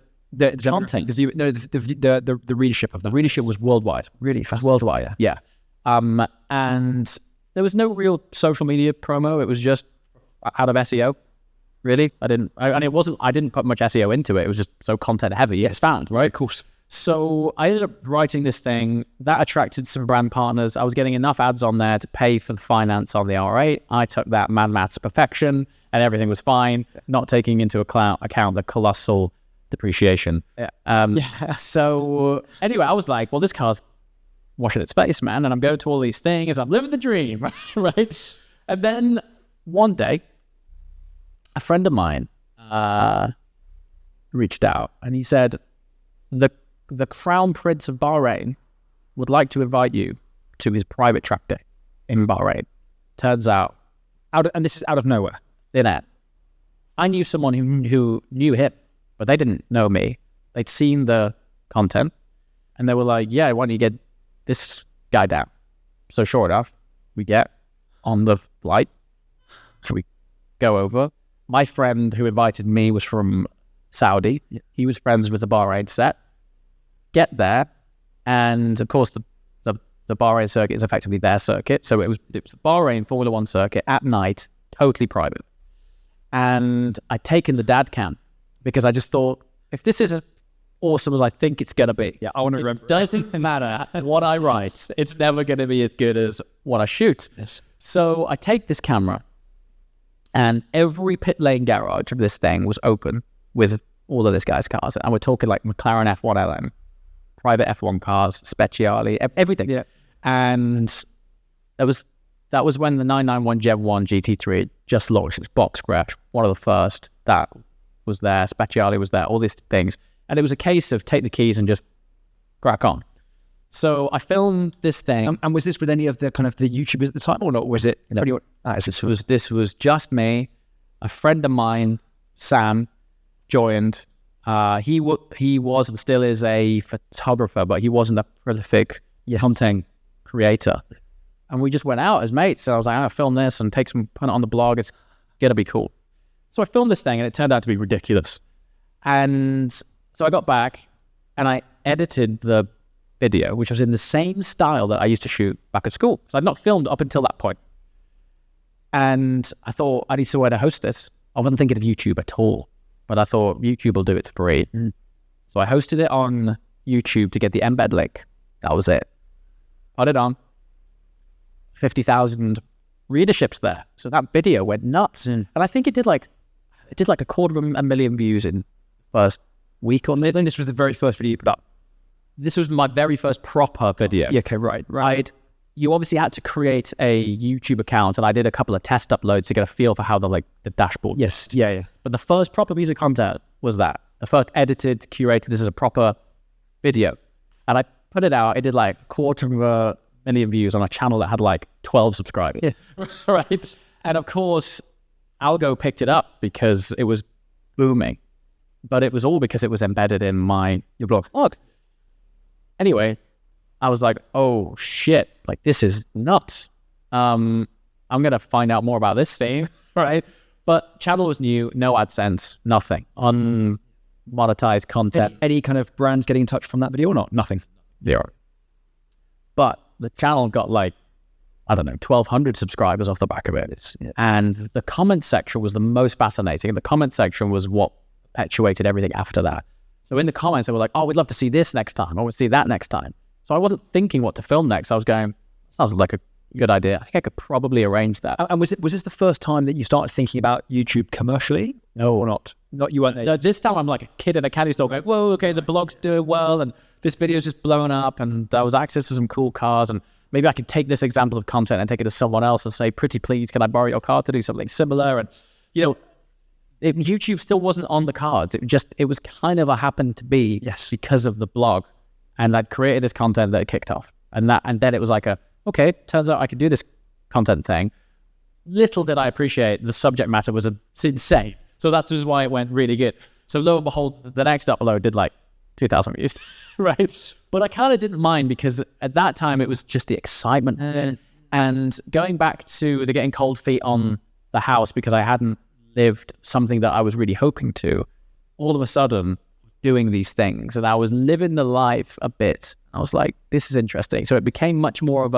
content. The readership of the readership was worldwide. Really fast. Worldwide, yeah. And there was no real social media promo. It was just out of SEO. Really, I didn't put much SEO into it. It was just so content heavy. It's found, right? Of course. So I ended up writing this thing that attracted some brand partners. I was getting enough ads on there to pay for the finance on the R8. I took that maths to perfection, and everything was fine. Not taking into account the colossal depreciation. So anyway, I was like, well, this car's washing its face, man, and I'm going to all these things. I'm living the dream, right? And then one day, a friend of mine reached out, and he said, the Crown Prince of Bahrain would like to invite you to his private track day in Bahrain. Turns out, and this is out of nowhere. Thin air. I knew someone who knew him, but they didn't know me. They'd seen the content, and they were like, yeah, why don't you get this guy down? So sure enough, we get on the flight. We go over. My friend who invited me was from Saudi. He was friends with the Bahrain set. Get there, and of course the Bahrain circuit is effectively their circuit. So it was the Bahrain Formula One circuit at night, totally private. And I'd taken the dad cam because I just thought, if this is as awesome as I think it's going to be, I want to remember. It doesn't matter what I write. It's never going to be as good as what I shoot. Yes. So I take this camera, and every pit lane garage of this thing was open with all of this guy's cars. And we're talking like McLaren F1 LM, private F1 cars, Speciale, everything. Yeah. And that was when the 991 Gen 1 GT3 had just launched. It was box crash, one of the first that was there. Speciale was there, all these things. And it was a case of take the keys and just crack on. So I filmed this thing. And was this with any of the kind of the YouTubers at the time, or not? Was it? No. This was just me. A friend of mine, Sam, joined. He was and still is a photographer, but he wasn't a prolific content creator. And we just went out as mates. So I was like, I'll film this and put it on the blog. It's gonna be cool. So I filmed this thing and it turned out to be ridiculous. And so I got back and I edited the video, which was in the same style that I used to shoot back at school. So I'd not filmed up until that point. And I thought, I need somewhere to host this. I wasn't thinking of YouTube at all, but I thought YouTube will do it for free. So I hosted it on YouTube to get the embed link. That was it. Put it on. 50,000 readerships there. So that video went nuts. And I think it did like 250,000 views in the first week or something. This was the very first video you put up. This was my very first proper video. Yeah, okay, right. You obviously had to create a YouTube account, and I did a couple of test uploads to get a feel for how the dashboard. Yes, yeah. But the first proper piece of content was that. The first edited, curated, this is a proper video. And I put it out, it did like 250,000 views on a channel that had like 12 subscribers. Yeah. Right? And of course, Algo picked it up because it was booming. But it was all because it was embedded in your blog. Anyway, I was like, oh shit, like this is nuts. I'm going to find out more about this thing, right? But channel was new, no AdSense, nothing. Unmonetized content. Any kind of brands getting in touch from that video or not? Nothing. Zero. But the channel got 1,200 subscribers off the back of it. Yeah. And the comment section was the most fascinating. The comment section was what perpetuated everything after that. So in the comments, they were like, oh, we'd love to see this next time. I would see that next time. So I wasn't thinking what to film next. I was going, sounds like a good idea. I think I could probably arrange that. And was this the first time that you started thinking about YouTube commercially? No. Or not? Not you weren't there? No, this time I'm like a kid in a candy store going, whoa, okay, the blog's doing well, and this video's just blowing up, and there was access to some cool cars, and maybe I could take this example of content and take it to someone else and say, pretty please, can I borrow your car to do something similar? And, YouTube still wasn't on the cards. It was kind of a happened to be because of the blog. And I'd created this content that kicked off. And then it was like okay, turns out I could do this content thing. Little did I appreciate the subject matter was insane. So that's just why it went really good. So lo and behold, the next upload did 2,000 views, right? But I kind of didn't mind because at that time it was just the excitement. And going back to the getting cold feet on the house because I hadn't lived something that I was really hoping to, all of a sudden doing these things and I was living the life a bit. I was like, this is interesting. So it became much more of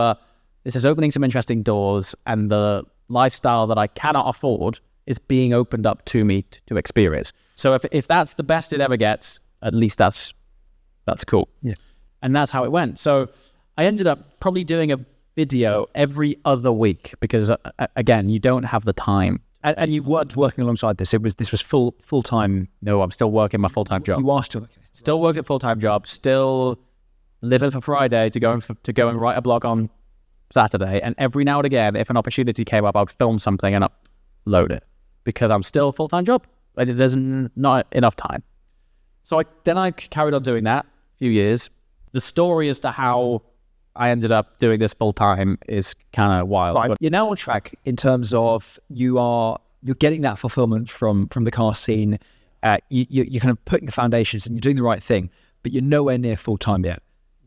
this is opening some interesting doors, and the lifestyle that I cannot afford is being opened up to me to experience. So if that's the best it ever gets, at least that's cool. Yeah. And that's how it went. So I ended up probably doing a video every other week because again, you don't have the time. And you weren't working alongside this. This was full time. No, I'm still working my full-time job. You are still okay. Still working full-time job. Still living for Friday to go and write a blog on Saturday. And every now and again, if an opportunity came up, I'd film something and upload it because I'm still a full-time job. There's not enough time. So I carried on doing that a few years. The story as to how I ended up doing this full time is kind of wild. Right. You're now on track in terms of you're getting that fulfillment from the car scene. You're kind of putting the foundations and you're doing the right thing, but you're nowhere near full time yet.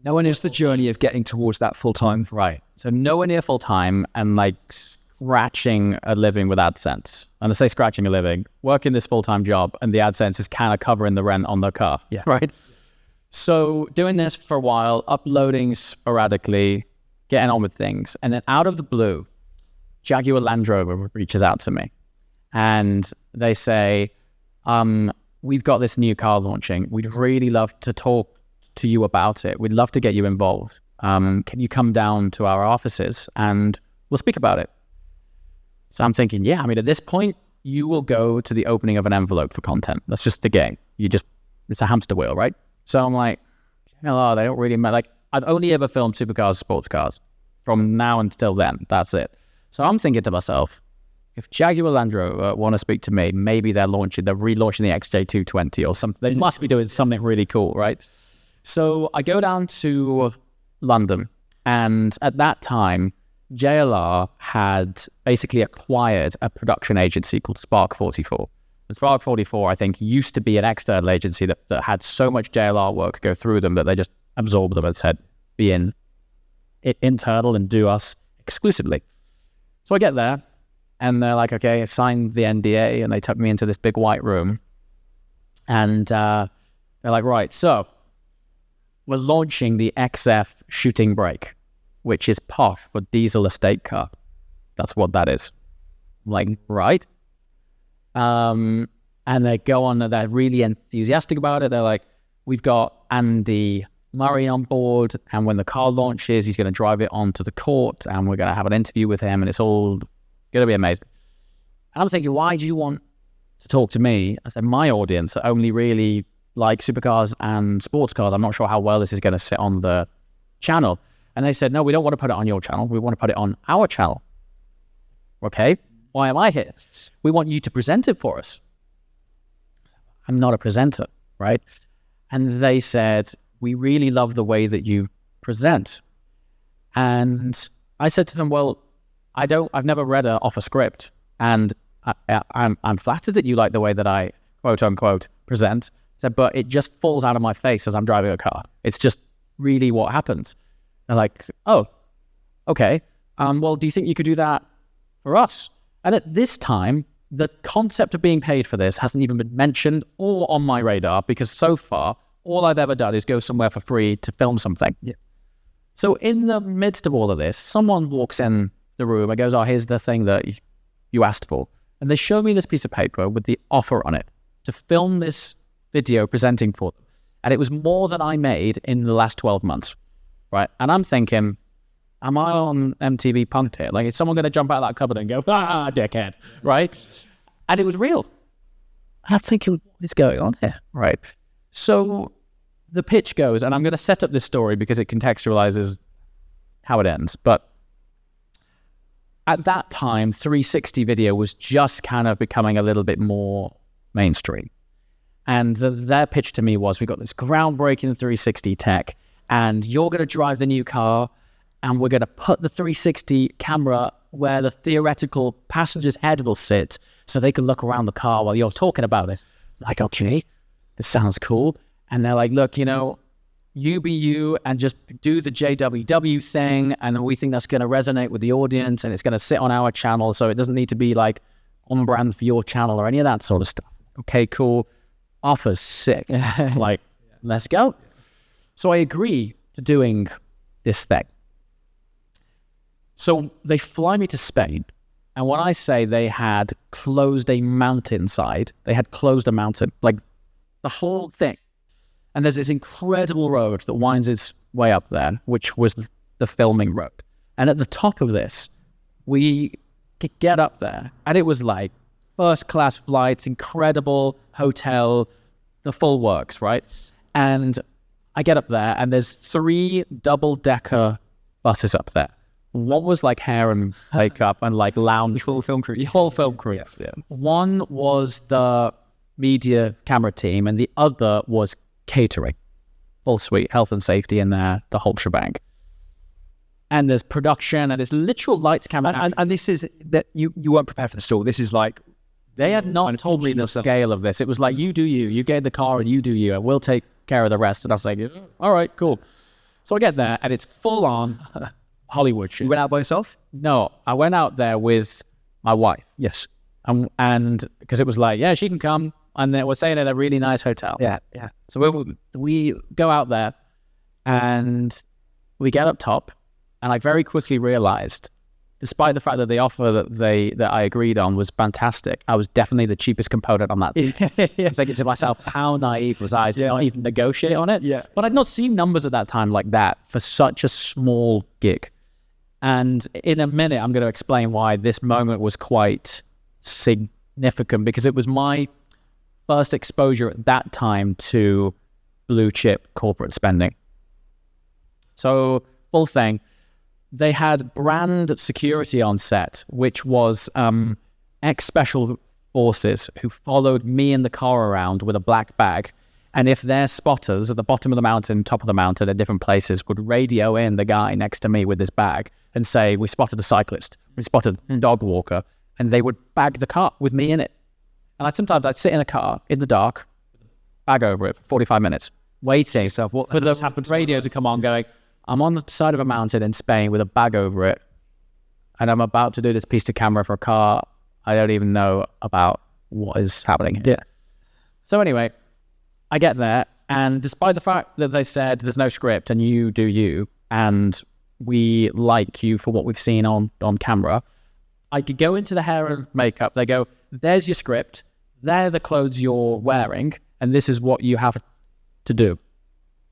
Nowhere near the journey of getting towards that full time. Right. So nowhere near full time and scratching a living with AdSense. And I say scratching a living, working this full time job, and the AdSense is kind of covering the rent on the car. Yeah. Right. So doing this for a while, uploading sporadically, getting on with things. And then out of the blue, Jaguar Land Rover reaches out to me and they say, we've got this new car launching. We'd really love to talk to you about it. We'd love to get you involved. Can you come down to our offices and we'll speak about it? So I'm thinking, at this point, you will go to the opening of an envelope for content. That's just the game. It's a hamster wheel, right? So I'm like, they don't really matter. I've only ever filmed supercars, sports cars. From now until then, that's it. So I'm thinking to myself, if Jaguar Land Rover want to speak to me, maybe they're relaunching the XJ220 or something. They must be doing something really cool, right? So I go down to London, and at that time, JLR had basically acquired a production agency called Spark 44. And Spark 44, I think, used to be an external agency that had so much JLR work go through them that they just absorbed them and said, be internal and do us exclusively. So I get there, and they're like, okay, I signed the NDA, and they took me into this big white room. And they're like, right, so we're launching the XF shooting brake, which is posh for diesel estate car. That's what that is. I'm like, right. And they go on, they're really enthusiastic about it. They're like, we've got Andy Murray on board, and when the car launches, he's going to drive it onto the court, and we're going to have an interview with him, and it's all going to be amazing. And I'm thinking, why do you want to talk to me? I said, my audience are only really like supercars and sports cars. I'm not sure how well this is going to sit on the channel. And they said, no, we don't want to put it on your channel. We want to put it on our channel. Okay, why am I here? We want you to present it for us. I'm not a presenter, right? And they said, we really love the way that you present. And I said to them, well, I've never read off a script, and I'm flattered that you like the way that I quote unquote present. I said, but it just falls out of my face as I'm driving a car. It's just really what happens. They're like, oh, okay. Well, do you think you could do that for us? And at this time, the concept of being paid for this hasn't even been mentioned or on my radar, because so far, all I've ever done is go somewhere for free to film something. Yeah. So in the midst of all of this, someone walks in the room and goes, oh, here's the thing that you asked for. And they show me this piece of paper with the offer on it to film this video presenting for them. And it was more than I made in the last 12 months, right? And I'm thinking, am I on MTV Punk'd here? Like, is someone going to jump out of that cupboard and go, dickhead, right? And it was real. And I'm thinking, what is going on here, right? So the pitch goes, and I'm going to set up this story because it contextualizes how it ends. But at that time, 360 video was just kind of becoming a little bit more mainstream. And their pitch to me was, we got this groundbreaking 360 tech, and you're going to drive the new car, and we're going to put the 360 camera where the theoretical passenger's head will sit so they can look around the car while you're talking about it. Like, okay, this sounds cool. And they're like, look, you be you and just do the JWW thing, and we think that's going to resonate with the audience, and it's going to sit on our channel, so it doesn't need to be like on brand for your channel or any of that sort of stuff. Okay, cool. Offer's sick. Like, let's go. So I agree to doing this thing. So they fly me to Spain, and when I say they had closed a mountainside, they had closed a mountain, like the whole thing. And there's this incredible road that winds its way up there, which was the filming road. And at the top of this, we could get up there, and it was like first-class flights, incredible hotel, the full works, right? And I get up there, and there's 3 double-decker buses up there. One was like hair and makeup and like lounge. Full film crew. Full film crew. Yeah. One was the media camera team, and the other was catering. Full suite, health and safety in there, the whole shebang. And there's production, and there's literal lights, camera. And this is that you weren't prepared for the stall. This is like, they had not told me the scale of this. It was like, you do you. You get the car and you do you, and we'll take care of the rest. And I was like, all right, cool. So I get there, and it's full on Hollywood shit. You went out by yourself? No, I went out there with my wife. Yes. And because it was like, yeah, she can come. And we're staying at a really nice hotel. Yeah. So we go out there, and we get up top, and I very quickly realized, despite the fact that the offer that I agreed on was fantastic, I was definitely the cheapest component on that. I was thinking to myself, how naive was I to not even negotiate on it? Yeah. But I'd not seen numbers at that time like that for such a small gig. And in a minute, I'm going to explain why this moment was quite significant, because it was my first exposure at that time to blue chip corporate spending. So, full thing. They had brand security on set, which was ex-special forces who followed me in the car around with a black bag. And if their spotters at the bottom of the mountain, top of the mountain, at different places would radio in the guy next to me with this bag and say, we spotted a cyclist, we spotted a dog walker, and they would bag the car with me in it. And sometimes I'd sit in a car in the dark, bag over it for 45 minutes, waiting for the radio to come on going, I'm on the side of a mountain in Spain with a bag over it, and I'm about to do this piece to camera for a car I don't even know about what is happening here. Yeah. So anyway, I get there, and despite the fact that they said there's no script and you do you, and we like you for what we've seen on camera, I could go into the hair and makeup. They go, there's your script, they're the clothes you're wearing, and this is what you have to do.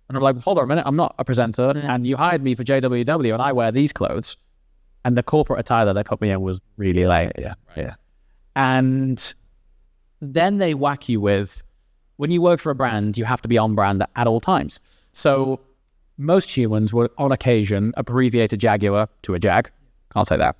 And I'm like, hold on a minute, I'm not a presenter, and you hired me for JWW, and I wear these clothes. And the corporate attire that they put me in was really lame. Yeah. And then they whack you with, when you work for a brand, you have to be on brand at all times. So most humans would, on occasion, abbreviate a Jaguar to a Jag. Can't say that.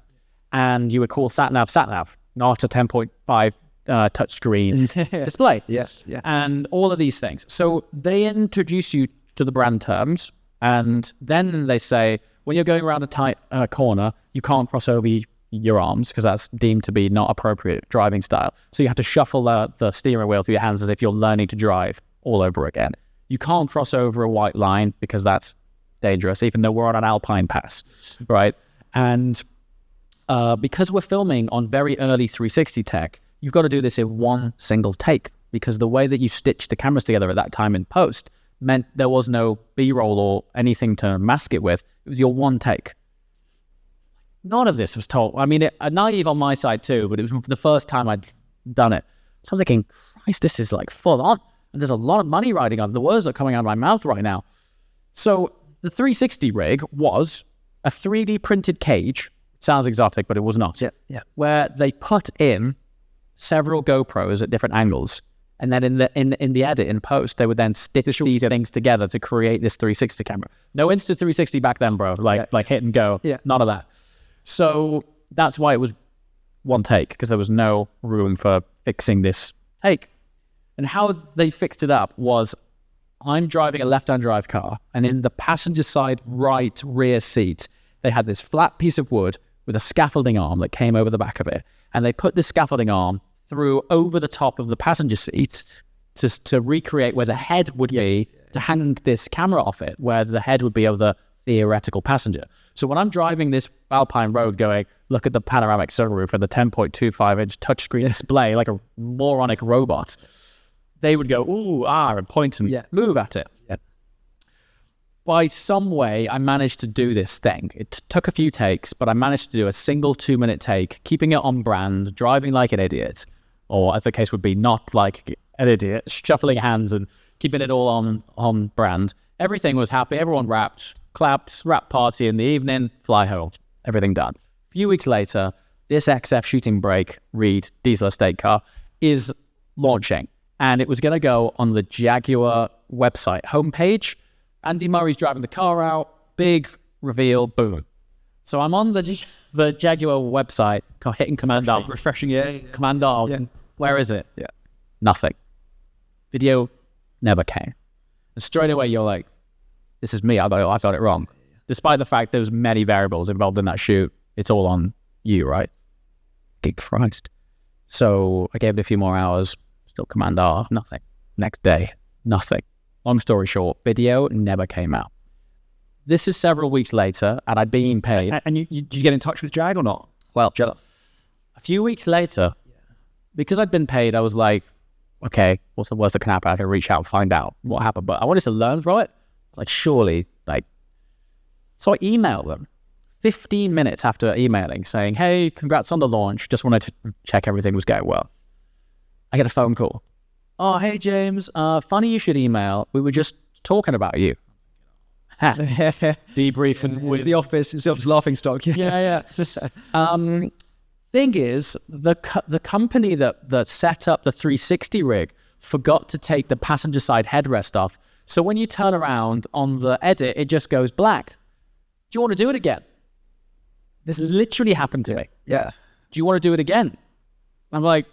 And you would call sat nav, not a 10.5 touchscreen display. Yes. Yeah. And all of these things. So they introduce you to the brand terms, and then they say, when you're going around a tight corner, you can't cross over your arms because that's deemed to be not appropriate driving style. So you have to shuffle the steering wheel through your hands as if you're learning to drive all over again. You can't cross over a white line because that's dangerous, even though we're on an alpine pass, right? And because we're filming on very early 360 tech, you've got to do this in one single take, because the way that you stitch the cameras together at that time in post meant there was no B-roll or anything to mask it with. It was your one take. None of this was told. I mean, naive on my side too, but it was the first time I'd done it. So I'm thinking, Christ, this is like full on. And there's a lot of money riding on. The words are coming out of my mouth right now. So the 360 rig was a 3D printed cage. Sounds exotic, but it was not. Yeah. Where they put in several GoPros at different angles. And then in the edit, in post, they would then stitch these things together to create this 360 camera. No Insta360 back then, bro. Like hit and go. Yeah. None of that. So that's why it was one take, because there was no room for fixing this take. And how they fixed it up was, I'm driving a left-hand drive car, and in the passenger side right rear seat, they had this flat piece of wood with a scaffolding arm that came over the back of it. And they put this scaffolding arm through over the top of the passenger seat to recreate where the head would be, to hang this camera off it, where the head would be of the theoretical passenger. So when I'm driving this alpine road going, look at the panoramic sunroof and the 10.25-inch touchscreen display like a moronic robot, they would go, ooh, and point and move at it. Yeah. By some way, I managed to do this thing. It took a few takes, but I managed to do a single 2-minute take, keeping it on brand, driving like an idiot, or as the case would be, not like an idiot, shuffling hands and keeping it all on brand. Everything was happy. Everyone rapped, clapped, rap party in the evening, fly home. Everything done. A few weeks later, this XF shooting brake Reed diesel estate car is launching, and it was going to go on the Jaguar website homepage. Andy Murray's driving the car out, big reveal, boom. So I'm on the Jaguar website, hitting Command R. Refreshing, yeah. Command R. Yeah. Where is it? Yeah. Nothing. Video never came. And straight away you're like, this is me, I got it wrong. Despite the fact there was many variables involved in that shoot, it's all on you, right? Good Christ. So I gave it a few more hours, still Command R, nothing. Next day, nothing. Long story short, video never came out. This is several weeks later, and I'd been paid. And you get in touch with Jag or not? Well, a few weeks later, because I'd been paid, I was like, okay, what's the worst that can happen? I can reach out and find out what happened. But I wanted to learn from it. Like, surely, So I emailed them 15 minutes after emailing saying, hey, congrats on the launch. Just wanted to check everything was going well. I get a phone call. Oh, hey, James, funny you should email. We were just talking about you. Debriefing with the office. It's the office laughing stock. Yeah. Thing is, the company that set up the 360 rig forgot to take the passenger side headrest off. So when you turn around on the edit, it just goes black. Do you want to do it again? This literally happened to me. Yeah. Do you want to do it again? I'm like,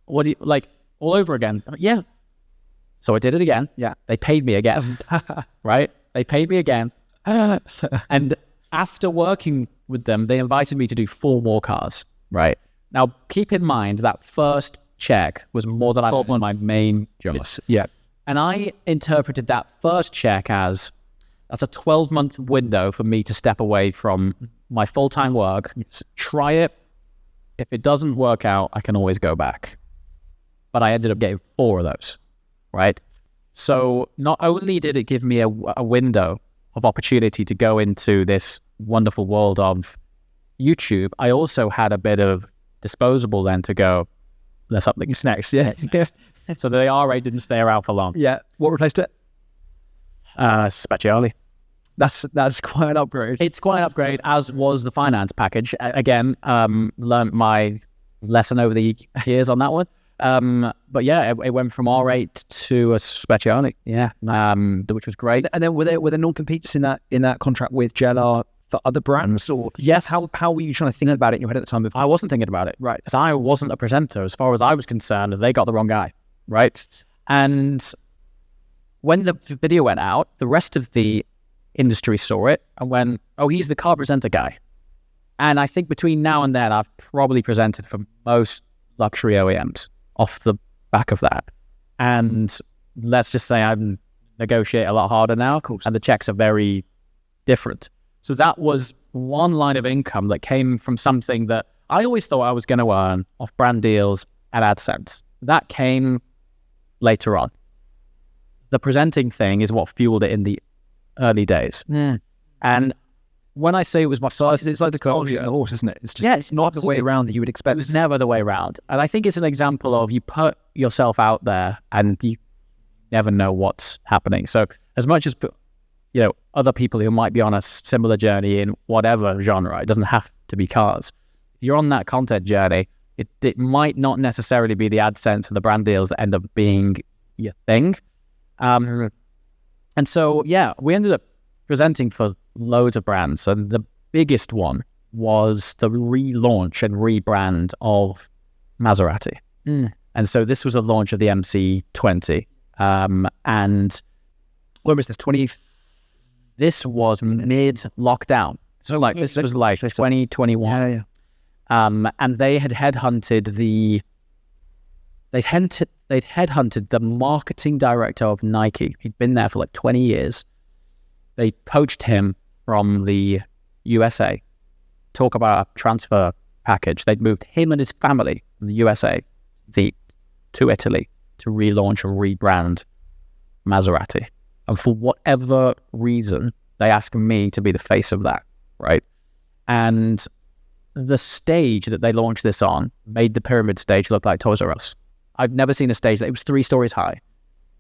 what do you, like, all over again? I'm like, yeah. So I did it again. Yeah. They paid me again, right? They paid me again. And after working with them, they invited me to do 4 more cars, right? Now, keep in mind that first check was more than I had on my main job. Yes. Yeah. And I interpreted that first check as, that's a 12-month window for me to step away from my full-time work, try it. If it doesn't work out, I can always go back. But I ended up getting 4 of those, right? So not only did it give me a window of opportunity to go into this wonderful world of YouTube, I also had a bit of disposable then to go, there's something next. Yeah. So the R8 didn't stay around for long. Yeah. What replaced it? Speciale. That's quite an upgrade. It's quite an upgrade, as was the finance package. Again, learned my lesson over the years on that one. But yeah, it went from R8 to a Speciale. Yeah. Which was great. And then were there non-competes in that contract with JLR for other brands? Or yes. How were you trying to think about it in your head at the time? I wasn't thinking about it. Right. Because I wasn't a presenter. As far as I was concerned, they got the wrong guy. Right. And when the video went out, the rest of the industry saw it and went, oh, he's the car presenter guy. And I think between now and then, I've probably presented for most luxury OEMs off the back of that. And let's just say I negotiate a lot harder now, of course, and the checks are very different. So that was one line of income that came from something that I always thought I was going to earn off brand deals and AdSense. That came later on. The presenting thing is what fueled it in the early days. And when I say it was my first, it's like the car on a horse, isn't it? It's just, it's not the way around that you would expect. It was never the way around. And I think it's an example of you put yourself out there and you never know what's happening. So as much as, other people who might be on a similar journey in whatever genre, it doesn't have to be cars. If you're on that content journey, it might not necessarily be the AdSense and the brand deals that end up being your thing. And so, yeah, we ended up presenting for loads of brands. And the biggest one was the relaunch and rebrand of Maserati. And so this was a launch of the MC20. And when was this? This was mid-lockdown. So this was like 2021. Yeah. And they had headhunted they'd headhunted the marketing director of Nike. He'd been there for like 20 years. They poached him from the USA. Talk about a transfer package. They'd moved him and his family from the USA to Italy to relaunch and rebrand Maserati. And for whatever reason, they asked me to be the face of that, right? And the stage that they launched this on made the pyramid stage look like Toys R Us. I've never seen a stage that it was 3 stories high.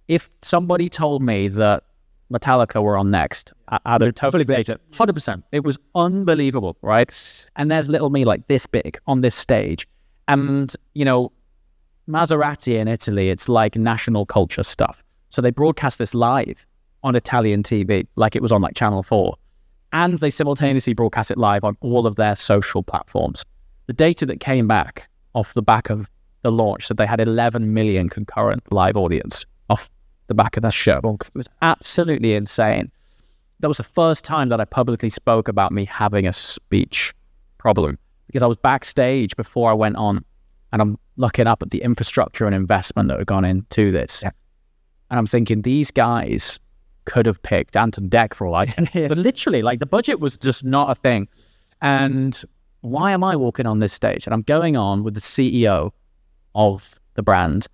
If somebody told me that Metallica were on next, I'd have totally believed it. 100%. It was unbelievable, right? And there's little me like this big on this stage. And, Maserati in Italy, it's like national culture stuff. So they broadcast this live on Italian TV, like it was on like Channel 4. And they simultaneously broadcast it live on all of their social platforms. The data that came back off the back of the launch said they had 11 million concurrent live audience off the back of that show. It was absolutely insane. That was the first time that I publicly spoke about me having a speech problem, because I was backstage before I went on, and I'm looking up at the infrastructure and investment that had gone into this. Yeah. And I'm thinking, these guys could have picked Anton Deck for all I know. But literally, like, the budget was just not a thing. And why am I walking on this stage? And I'm going on with the CEO of the brand.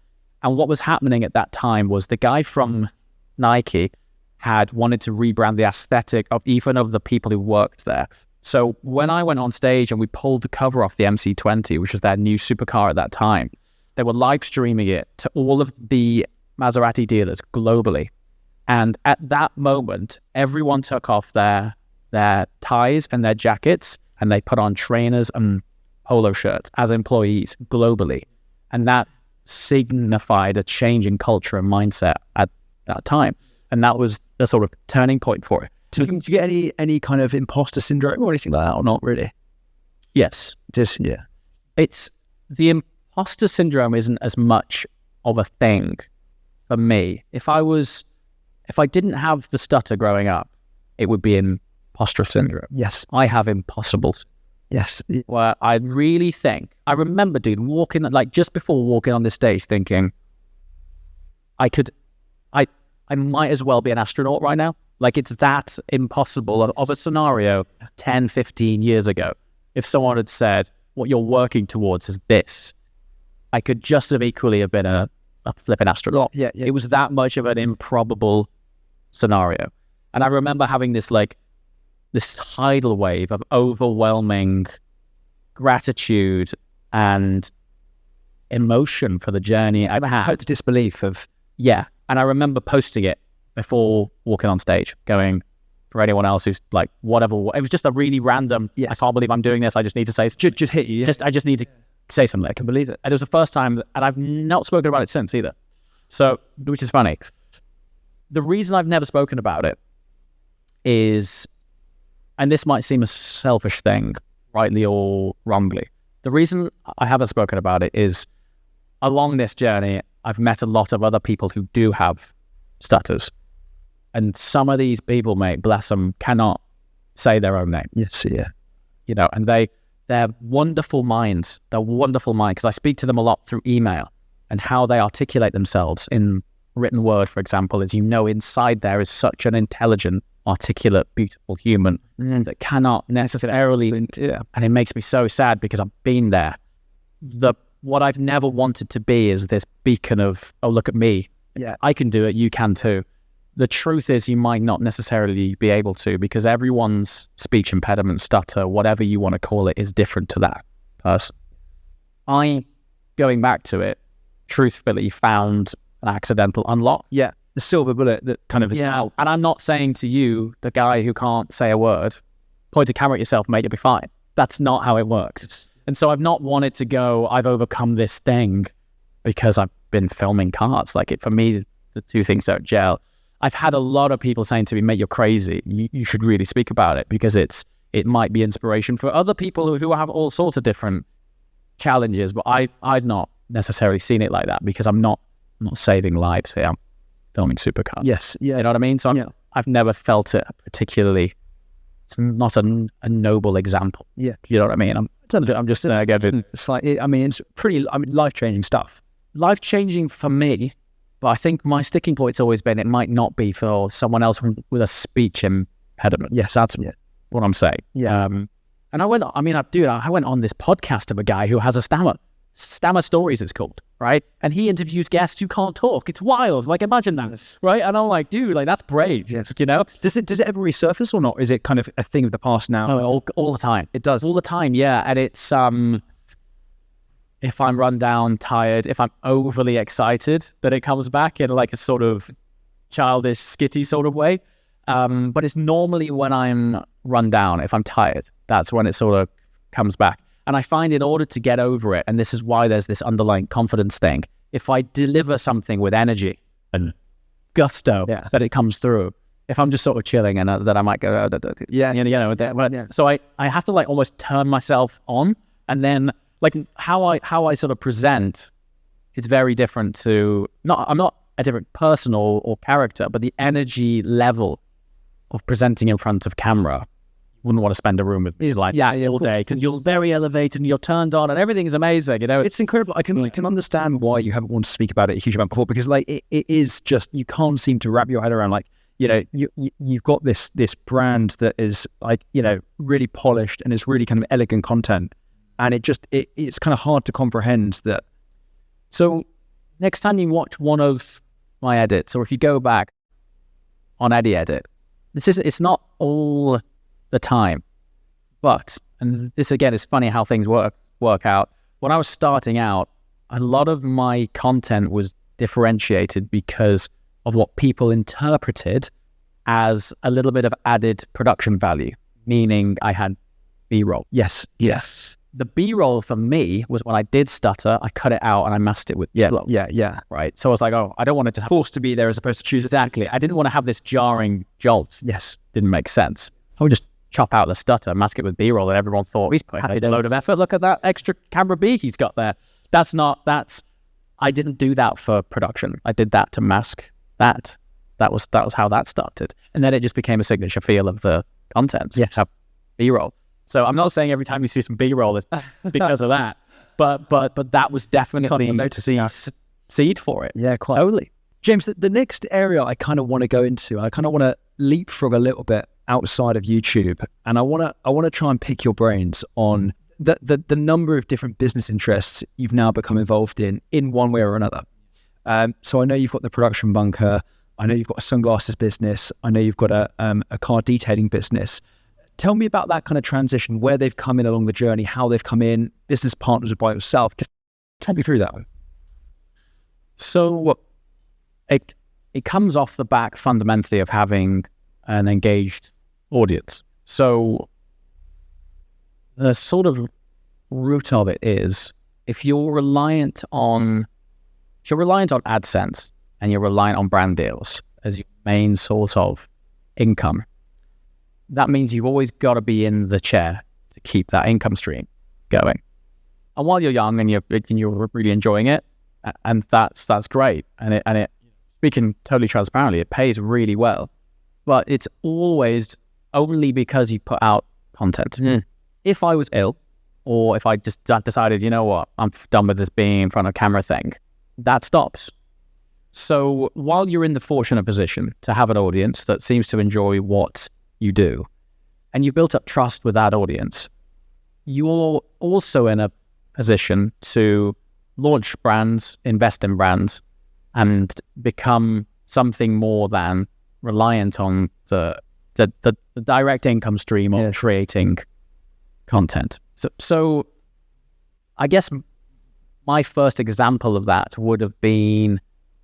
And what was happening at that time was the guy from Nike had wanted to rebrand the aesthetic of even of the people who worked there. So when I went on stage and we pulled the cover off the MC20, which was their new supercar at that time, they were live streaming it to all of the Maserati dealers globally. And at that moment, everyone took off their ties and their jackets, and they put on trainers and polo shirts as employees globally. And that signified a change in culture and mindset at that time. And that was the sort of turning point for it. So did you get any kind of imposter syndrome or anything like that, or not really? Yes. Just, yeah. It's the imposter syndrome isn't as much of a thing for me. If I didn't have the stutter growing up, it would be imposter syndrome. Yes. I have impossible. Yes. Where I really think, I remember, dude, walking, like just before walking on this stage thinking, I might as well be an astronaut right now. Like, it's that impossible of a scenario 10, 15 years ago. If someone had said, what you're working towards is this, I could just have equally have been a flipping astronaut. Yeah. It was that much of an improbable scenario. And I remember having this tidal wave of overwhelming gratitude and emotion for the journey I've had. Total disbelief of... Yeah. And I remember posting it before walking on stage, going, for anyone else who's like, whatever, it was just a really random, yes. I can't believe I'm doing this, I just need to say, just hit you. Yeah. I just need to say something. I can believe it. And it was the first time, and I've not spoken about it since either. So, which is funny. The reason I've never spoken about it is, and this might seem a selfish thing, rightly or wrongly, the reason I haven't spoken about it is, along this journey, I've met a lot of other people who do have stutters. And some of these people, mate, bless them, cannot say their own name. Yes, yeah. You know, and they're wonderful minds. They're wonderful minds, because I speak to them a lot through email, and how they articulate themselves in written word, for example, is, you know, inside there is such an intelligent, articulate, beautiful human that cannot necessarily, yeah. And it makes me so sad, because I've been there. What I've never wanted to be is this beacon of, oh, look at me. Yeah. I can do it, you can too. The truth is, you might not necessarily be able to, because everyone's speech impediment, stutter, whatever you want to call it, is different to that person. I, going back to it, truthfully found an accidental unlock. Yeah. The silver bullet that kind of... Yeah. And I'm not saying to you, the guy who can't say a word, point a camera at yourself, mate, you'll be fine. That's not how it works. And so I've not wanted to go, I've overcome this thing because I've been filming cars. Like, for me, the two things don't gel. I've had a lot of people saying to me, mate, you're crazy. You should really speak about it, because it might be inspiration for other people who have all sorts of different challenges. But I've not necessarily seen it like that, because I'm not saving lives here. I'm filming supercars. Yes. Yeah. You know what I mean? So I've never felt it particularly. It's not a noble example. Yeah. You know what I mean? I'm just again. It's like, it's pretty, life-changing stuff. Life-changing for me. But I think my sticking point's always been, it might not be for someone else with a speech impediment. Yes, that's what I'm saying. Yeah. And I went on this podcast of a guy who has a Stammer Stories it's called, right? And he interviews guests who can't talk. It's wild. Like, imagine that, right? And I'm like, dude, like, that's brave, you know? Does it ever resurface or not? Is it kind of a thing of the past now? No, all the time. It does. All the time, yeah. And it's, if I'm run down, tired, if I'm overly excited, then it comes back in like a sort of childish, skitty sort of way. But it's normally when I'm run down, if I'm tired, that's when it sort of comes back. And I find, in order to get over it, and this is why there's this underlying confidence thing, if I deliver something with energy and gusto, that it comes through. If I'm just sort of chilling, and then I might go, So I have to like almost turn myself on, and then like how I sort of present is very different to, I'm not a different person or character, but the energy level of presenting in front of camera, wouldn't want to spend a room with me all day, because you're very elevated and you're turned on and everything is amazing, you know. It's incredible. I can understand why you haven't wanted to speak about it a huge amount before, because like it is just, you can't seem to wrap your head around, like, you know, you've got this brand that is like, you know, really polished and is really kind of elegant content, and it's kind of hard to comprehend that. So next time you watch one of my edits, or if you go back on any edit, it's not all the time, but, and this again is funny how things work out. When I was starting out, a lot of my content was differentiated because of what people interpreted as a little bit of added production value, meaning I had B-roll. Yes. The B-roll for me was when I did stutter, I cut it out and I masked it with flow. Yeah. Right. So I was like, I don't want it to have forced to be there as opposed to choose. Exactly. I didn't want to have this jarring jolt. Yes. Didn't make sense. I would just chop out the stutter, mask it with B-roll, and everyone thought he's put a load of effort. Look at that extra camera beak he's got there. I didn't do that for production. I did that to mask that. That was how that started. And then it just became a signature feel of the content. Yes. Have B-roll. So I'm not saying every time you see some B-roll is because of that, but that was definitely noticing a seed for it. Yeah, quite. Totally. James, the next area I kind of want to go into, I kind of want to leapfrog a little bit outside of YouTube, and I want to try and pick your brains on the number of different business interests you've now become involved in one way or another. So I know you've got the production bunker. I know you've got a sunglasses business. I know you've got a car detailing business. Tell me about that kind of transition, where they've come in along the journey, how they've come in, business partners or by yourself. Just take me through that. So it comes off the back fundamentally of having an engaged audience. So the sort of root of it is, if you're reliant on AdSense and you're reliant on brand deals as your main source of income, that means you've always got to be in the chair to keep that income stream going. And while you're young and you're really enjoying it, and that's great, and it speaking totally transparently, it pays really well, but it's always only because you put out content. If I was ill, or if I just decided, you know what, I'm done with this being in front of camera thing, that stops. So while you're in the fortunate position to have an audience that seems to enjoy what you do, and you've built up trust with that audience, you're also in a position to launch brands, invest in brands, and become something more than reliant on the direct income stream of creating content. So I guess my first example of that would have been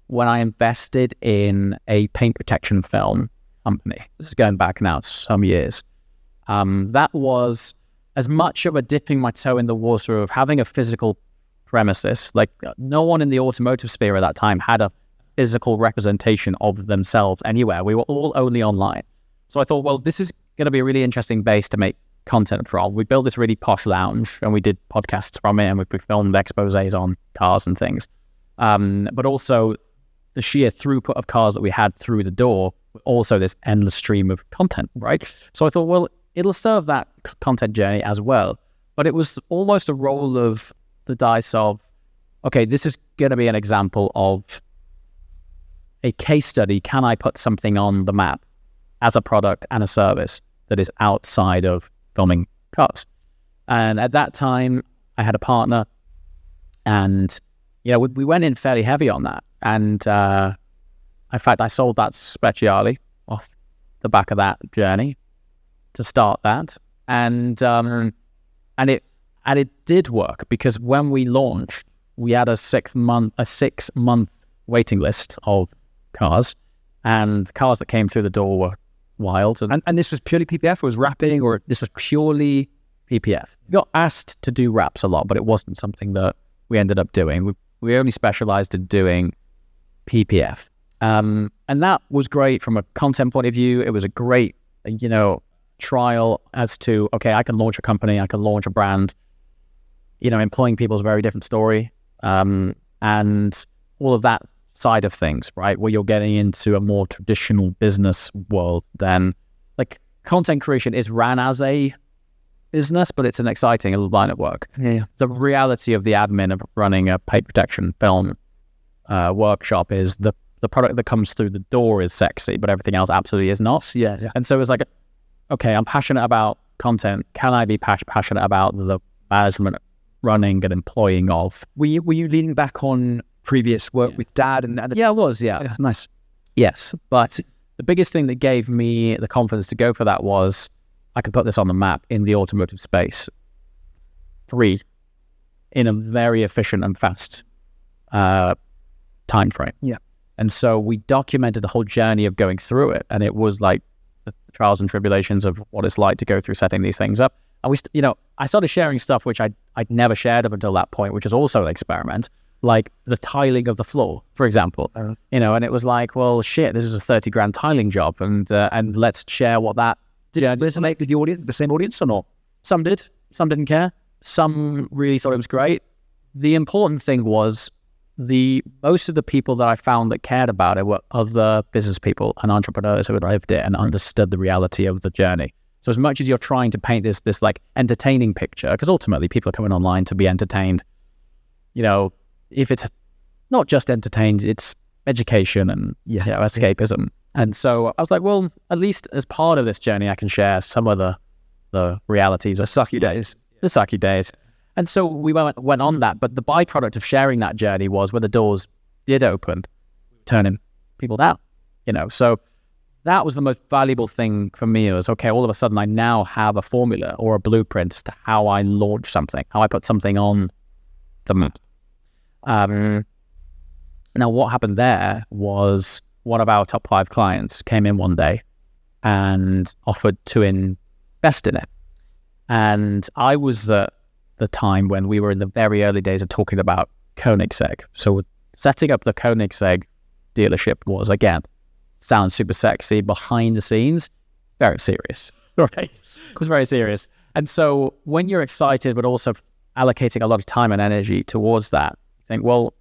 when I invested in a paint protection film company. This is going back now some years. That was as much of a dipping my toe in the water of having a physical premises. Like, no one in the automotive sphere at that time had a physical representation of themselves anywhere. We were all only online. So I thought, well, this is going to be a really interesting base to make content from. We built this really posh lounge and we did podcasts from it, and we filmed exposés on cars and things. But also the sheer throughput of cars that we had through the door, also this endless stream of content, right? So I thought, well, it'll serve that content journey as well. But it was almost a roll of the dice of, okay, this is going to be an example of a case study. Can I put something on the map as a product and a service that is outside of filming cars? And at that time, I had a partner, and we went in fairly heavy on that. And in fact, I sold that Speciale off the back of that journey to start that, and it did work, because when we launched, we had a 6 month waiting list of cars, and the cars that came through the door were wild. And this was purely PPF, or was wrapping, or this was purely PPF. We got asked to do wraps a lot, but it wasn't something that we ended up doing. We only specialized in doing PPF. And that was great from a content point of view. It was a great, trial as to, okay, I can launch a company, I can launch a brand. Employing people is a very different story. And all of that side of things, right? Where you're getting into a more traditional business world, then like content creation is ran as a business, but it's an exciting line of work. Yeah. The reality of the admin of running a paint protection film workshop is the product that comes through the door is sexy, but everything else absolutely is not. Yeah. And so it's like, okay, I'm passionate about content. Can I be passionate about the management, running and employing of? Were you leaning back on previous work with Dad? Yeah, I was. Yeah. Nice. Yes. But the biggest thing that gave me the confidence to go for that was I could put this on the map in the automotive space. 3, in a very efficient and fast time frame. Yeah. And so we documented the whole journey of going through it. And it was like the trials and tribulations of what it's like to go through setting these things up. And I started sharing stuff which I'd never shared up until that point, which is also an experiment, like the tiling of the floor, for example. And it was like, well, shit, this is a 30 grand tiling job, and let's share what that did. Resonate with the audience, the same audience, or not? Some did, some didn't care. Some really thought it was great. the important thing was most of the people that I found that cared about it were other business people and entrepreneurs who had lived it and understood the reality of the journey. So as much as you're trying to paint this like entertaining picture, because ultimately people are coming online to be entertained, if it's not just entertained, it's education and escapism. And so I was like, well, at least as part of this journey, I can share some of the realities, the sucky days. And so we went on that, but the byproduct of sharing that journey was when the doors did open, turning people down, So that was the most valuable thing for me. It was, okay, all of a sudden I now have a formula or a blueprint as to how I launch something, how I put something on the map. Now what happened there was one of our top 5 clients came in one day and offered to invest in it. And I was the time when we were in the very early days of talking about Koenigsegg. So setting up the Koenigsegg dealership was, again, sounds super sexy. Behind the scenes, very serious, right? It was very serious. And so when you're excited, but also allocating a lot of time and energy towards that, you think, well,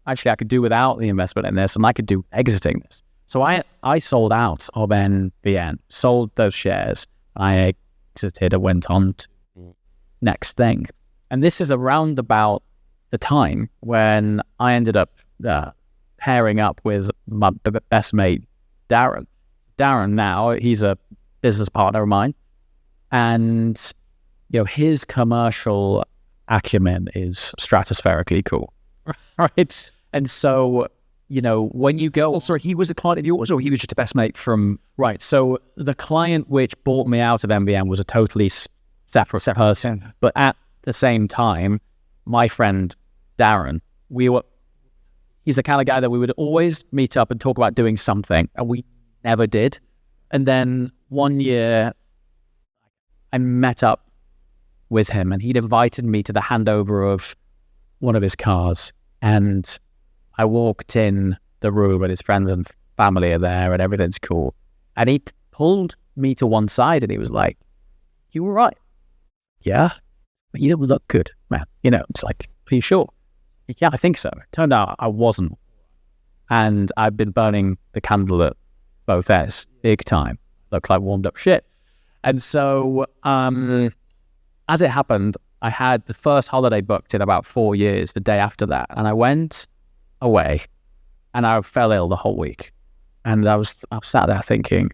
actually I could do without the investment in this and I could do exiting this. So I sold out of NVN, sold those shares. I exited and went on to the next thing. And this is around about the time when I ended up pairing up with my best mate, Darren. Darren now, he's a business partner of mine. And, his commercial acumen is stratospherically cool, right? And so, when you go... Oh, sorry, he was a client of yours or he was just a best mate from... Right, so the client which bought me out of MVM was a totally separate person. But at the same time, my friend Darren, he's the kind of guy that we would always meet up and talk about doing something, and we never did. And then one year I met up with him and he'd invited me to the handover of one of his cars, and I walked in the room and his friends and family are there and everything's cool, and he pulled me to one side and he was like, "You were right." "Yeah, but you don't look good, man." It's like, "Are you sure?" "Yeah, I think so." Turned out I wasn't. And I've been burning the candle at both ends, big time. Looked like warmed up shit. And so, as it happened, I had the first holiday booked in about 4 years, the day after that. And I went away and I fell ill the whole week. And I was sat there thinking,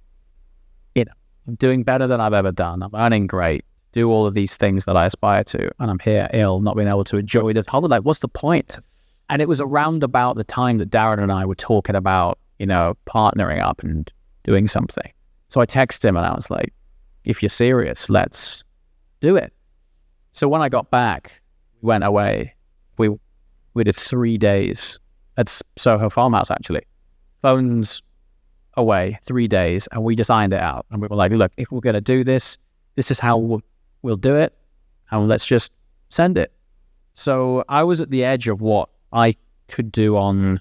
I'm doing better than I've ever done. I'm earning great. Do all of these things that I aspire to, and I'm here ill, not being able to enjoy this holiday. What's the point? And it was around about the time that Darren and I were talking about, partnering up and doing something. So I texted him and I was like, "If you're serious, let's do it." So when I got back, we went away. We did 3 days at Soho Farmhouse, actually. Phones away, 3 days, and we just ironed it out. And we were like, look, if we're going to do this, this is how we'll do it, and let's just send it. So I was at the edge of what I could do on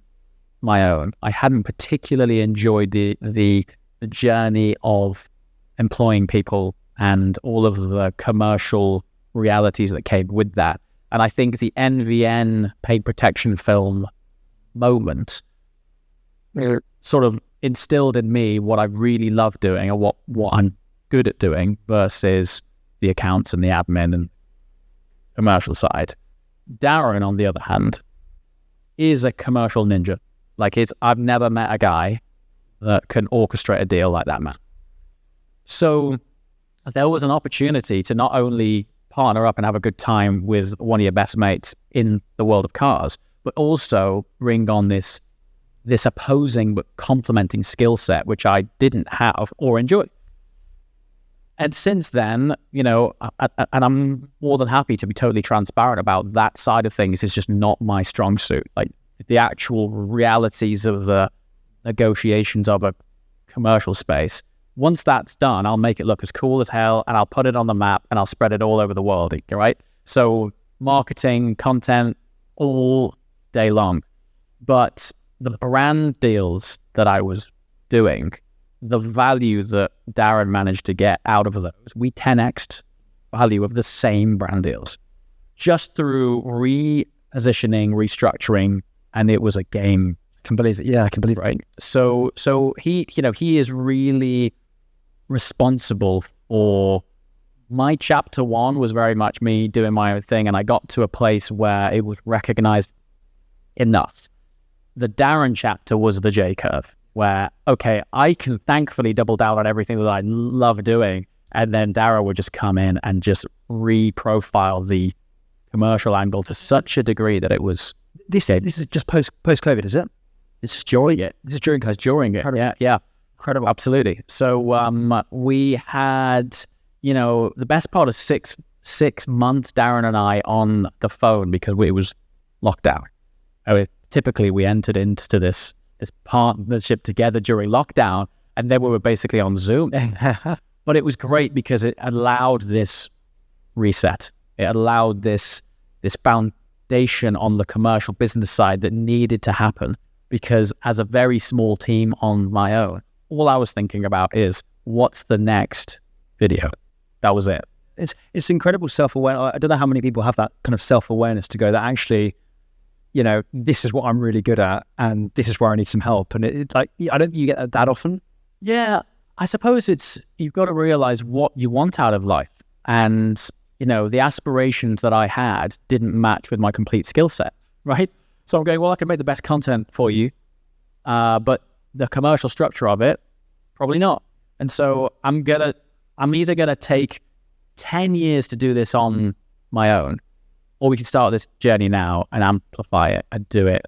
my own. I hadn't particularly enjoyed the journey of employing people and all of the commercial realities that came with that. And I think the NVN paid protection film moment sort of instilled in me what I really love doing and what I'm good at doing versus the accounts and the admin and commercial side. Darren, on the other hand, is a commercial ninja. I've never met a guy that can orchestrate a deal like that man. So there was an opportunity to not only partner up and have a good time with one of your best mates in the world of cars, but also bring on this opposing but complementing skill set, which I didn't have or enjoy. And since then, and I'm more than happy to be totally transparent about that side of things, is just not my strong suit. Like the actual realities of the negotiations of a commercial space. Once that's done, I'll make it look as cool as hell and I'll put it on the map and I'll spread it all over the world, right? So marketing, content, all day long. But the brand deals that I was doing, the value that Darren managed to get out of those, we 10x'd value of the same brand deals just through positioning, restructuring, and it was a game. I can believe it. Yeah, I can believe it. Right. So he, he is really responsible for my chapter one was very much me doing my own thing, and I got to a place where it was recognized enough. The Darren chapter was the J curve, where, okay, I can thankfully double down on everything that I love doing, and then Darren would just come in and just re-profile the commercial angle to such a degree that it was... This is just post-COVID, is it? This is during it. This is during COVID. During it, incredible. Yeah. Incredible. Absolutely. So we had... the best part of six months, Darren and I on the phone because it was locked down. Typically, we entered into this partnership together during lockdown, and then we were basically on Zoom. But it was great because it allowed this reset. It allowed this foundation on the commercial business side that needed to happen, because as a very small team on my own, all I was thinking about is, what's the next video? That was it. It's incredible self-awareness. I don't know how many people have that kind of self-awareness to go that actually, this is what I'm really good at, and this is where I need some help. And I don't think you get that often. Yeah, I suppose you've got to realize what you want out of life. And, the aspirations that I had didn't match with my complete skill set, right? So I'm going, well, I can make the best content for you, but the commercial structure of it, probably not. And so I'm either going to take 10 years to do this on my own, or we can start this journey now and amplify it and do it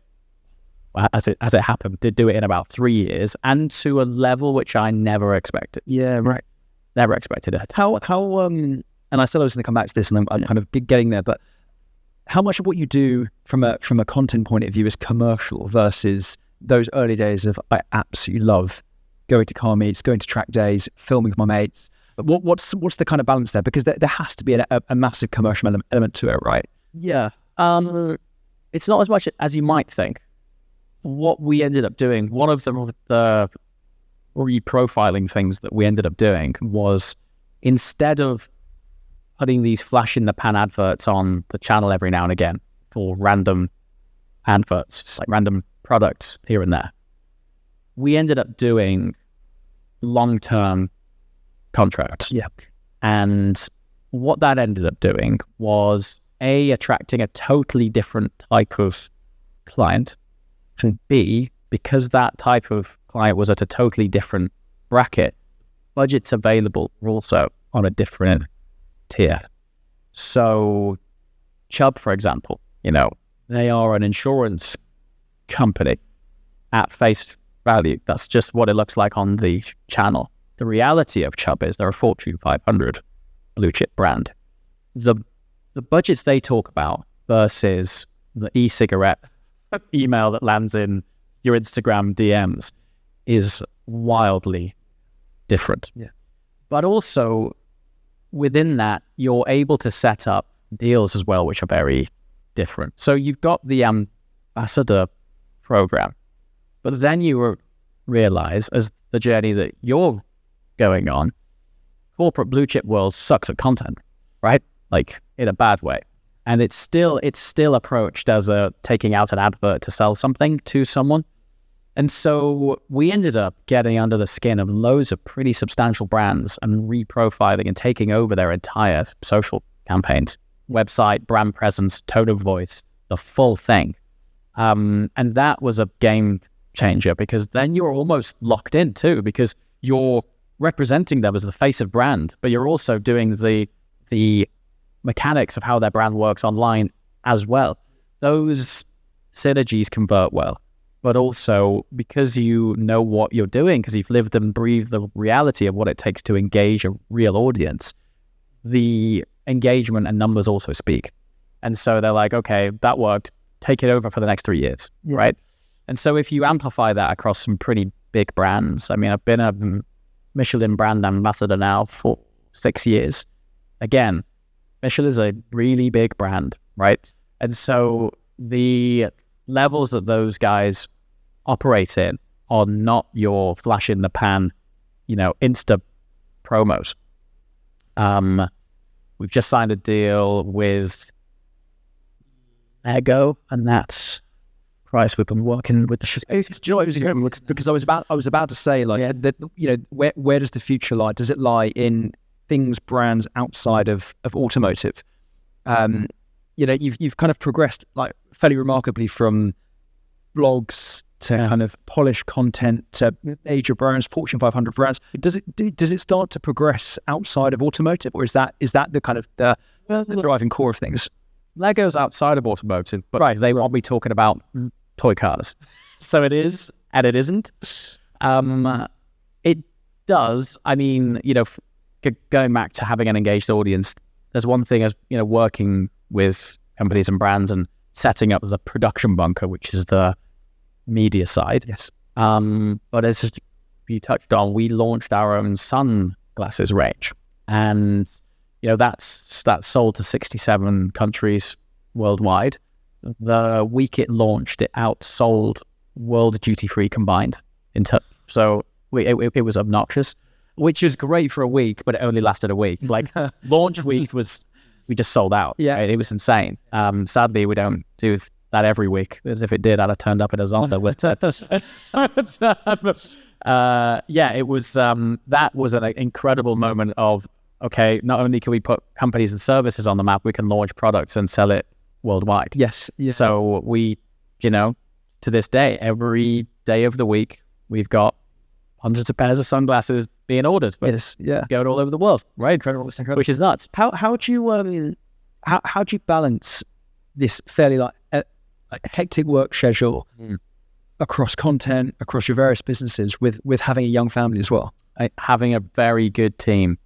as it happened, to do it in about 3 years and to a level which I never expected. Yeah, right. Never expected it. How and I said I was going to come back to this, and I'm kind of getting there, but how much of what you do from a content point of view is commercial versus those early days of I absolutely love going to car meets, going to track days, filming with my mates? What's the kind of balance there? Because there has to be a massive commercial element to it, right? Yeah. It's not as much as you might think. What we ended up doing, one of the reprofiling things that we ended up doing was, instead of putting these flash in the pan adverts on the channel every now and again for random adverts, like random products here and there, we ended up doing long-term contracts. Yeah. And what that ended up doing was attracting a totally different type of client, and B, because that type of client was at a totally different bracket, budgets available were also on a different tier. So Chubb, for example, they are an insurance company at face value. That's just what it looks like on the channel. The reality of Chubb is they're a Fortune 500 blue chip brand. The budgets they talk about versus the e-cigarette email that lands in your Instagram DMs is wildly different. Yeah. But also within that, you're able to set up deals as well, which are very different. So you've got the ambassador program, but then you realize, as the journey that you're going on, corporate blue chip world sucks at content, right? Like, in a bad way. And it's still approached as taking out an advert to sell something to someone. And so we ended up getting under the skin of loads of pretty substantial brands and reprofiling and taking over their entire social campaigns, website, brand presence, tone of voice, the full thing. And that was a game changer, because then you're almost locked in too, because you're representing them as the face of brand, but you're also doing the mechanics of how their brand works online as well. Those synergies convert well. But also, because you know what you're doing, because you've lived and breathed the reality of what it takes to engage a real audience, the engagement and numbers also speak. And so they're like, okay, that worked, take it over for the next 3 years, right? And so if you amplify that across some pretty big brands, I mean, I've been a Michelin brand ambassador now for 6 years. Again, Michelin is a really big brand, right? And so the levels that those guys operate in are not your flash in the pan, Insta promos. We've just signed a deal with Lego, and that's Christ. We've been working with the. Do you know what it was? Because I was about to say, like, that, you know, where does the future lie? Does it lie in things, brands outside of automotive? You know, you've kind of progressed like fairly remarkably from blogs to kind of polished content to major brands, Fortune 500 brands. Does it start to progress outside of automotive, or is that the kind of the driving core of things? Lego's outside of automotive, but they won't be talking about toy cars. So it is, and it isn't. It does. I mean, you know, going back to having an engaged audience, there's one thing as, you know, working with companies and brands and setting up the production bunker, which is the media side. Yes. But as you touched on, we launched our own sunglasses range, and you know that's sold to 67 countries worldwide. The week it launched, it outsold world duty free combined. So it was obnoxious, which is great for a week, but it only lasted a week. Like launch week we just sold out. Yeah, right? It was insane. Sadly, we don't do that every week. As if it did, I'd have turned up at Azalta with yeah, it was that was an incredible moment of, okay, not only can we put companies and services on the map, we can launch products and sell it worldwide. Yes. Yeah. So we, you know, to this day, every day of the week, we've got hundreds of pairs of sunglasses being ordered. Yes. Yeah. Going all over the world. Right. Incredible. Which is nuts. How do you balance this fairly like hectic work schedule across content, across your various businesses with having a young family as well? Having a very good team,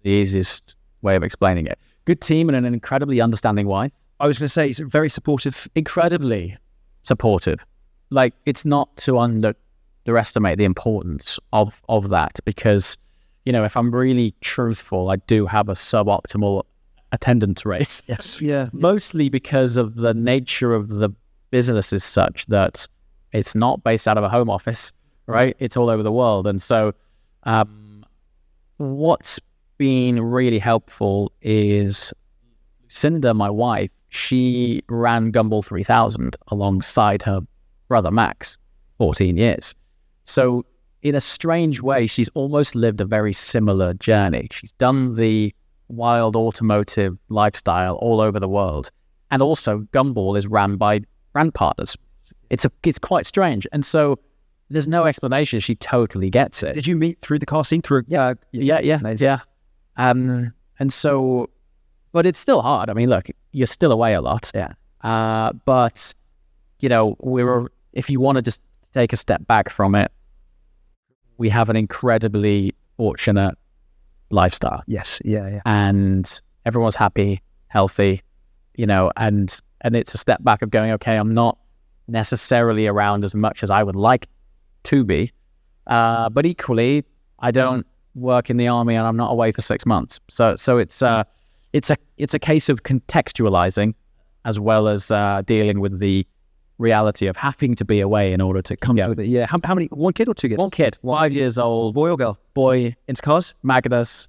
the easiest way of explaining it. Good team and an incredibly understanding wife. I was going to say, it's very supportive. Incredibly supportive. Like, it's not to underestimate the importance of that, because, you know, if I'm really truthful, I do have a suboptimal attendance rate. Yes. Yeah. Mostly because of the nature of the business is such that it's not based out of a home office, right? It's all over the world. And so what's been really helpful is Lucinda, my wife, she ran Gumball 3000 alongside her brother Max, 14 years. So in a strange way, she's almost lived a very similar journey. She's done the wild automotive lifestyle all over the world. And also Gumball is ran by brand partners. It's quite strange. And so there's no explanation. She totally gets it. Did you meet through the car scene? Yeah. And so, but it's still hard. I mean, look, you're still away a lot. Yeah. But, you know, if you want to just take a step back from it, we have an incredibly fortunate lifestyle. Yes. Yeah. And everyone's happy, healthy, you know, and it's a step back of going, okay, I'm not necessarily around as much as I would like to be, but equally, I don't work in the army and I'm not away for 6 months. So it's a case of contextualizing as well as dealing with the reality of having to be away in order to come with it. Yeah. How many? One kid or two kids? One kid, 5 years old. Boy or girl? Boy. Into cars? Magnus.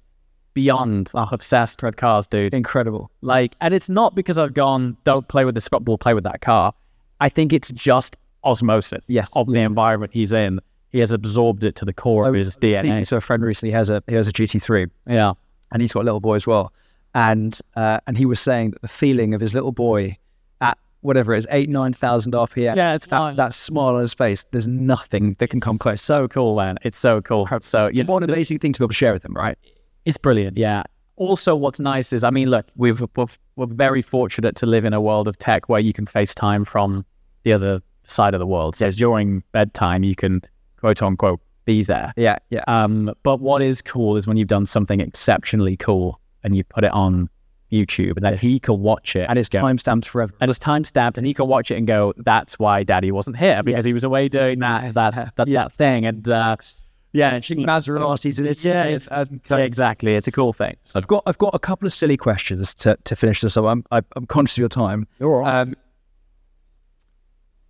Beyond obsessed with cars, dude. Incredible. Like, and it's not because I've gone, don't play with the Scott Ball, play with that car. I think it's just osmosis of the environment he's in. He has absorbed it to the core of his DNA. So a friend recently has a GT3. Yeah. And he's got a little boy as well. And he was saying that the feeling of his little boy at whatever it is, 9,000 RPM. Yeah, it's that smile on his face. There's nothing that can come close. So cool, man. It's so cool. So what an amazing thing to be able to share with them, right? It's brilliant. Yeah. Also, what's nice is, I mean, look, we're very fortunate to live in a world of tech where you can FaceTime from the other side of the world. So during bedtime, you can quote unquote be there. Yeah. But what is cool is when you've done something exceptionally cool and you put it on YouTube and then he can watch it. And it's timestamped forever. And it's timestamped and he can watch it and go, that's why Daddy wasn't here, because he was away doing that thing. And yeah, and Maseratis and it's exactly. It's a cool thing. So I've got a couple of silly questions to finish this up. I'm conscious of your time. You're all right.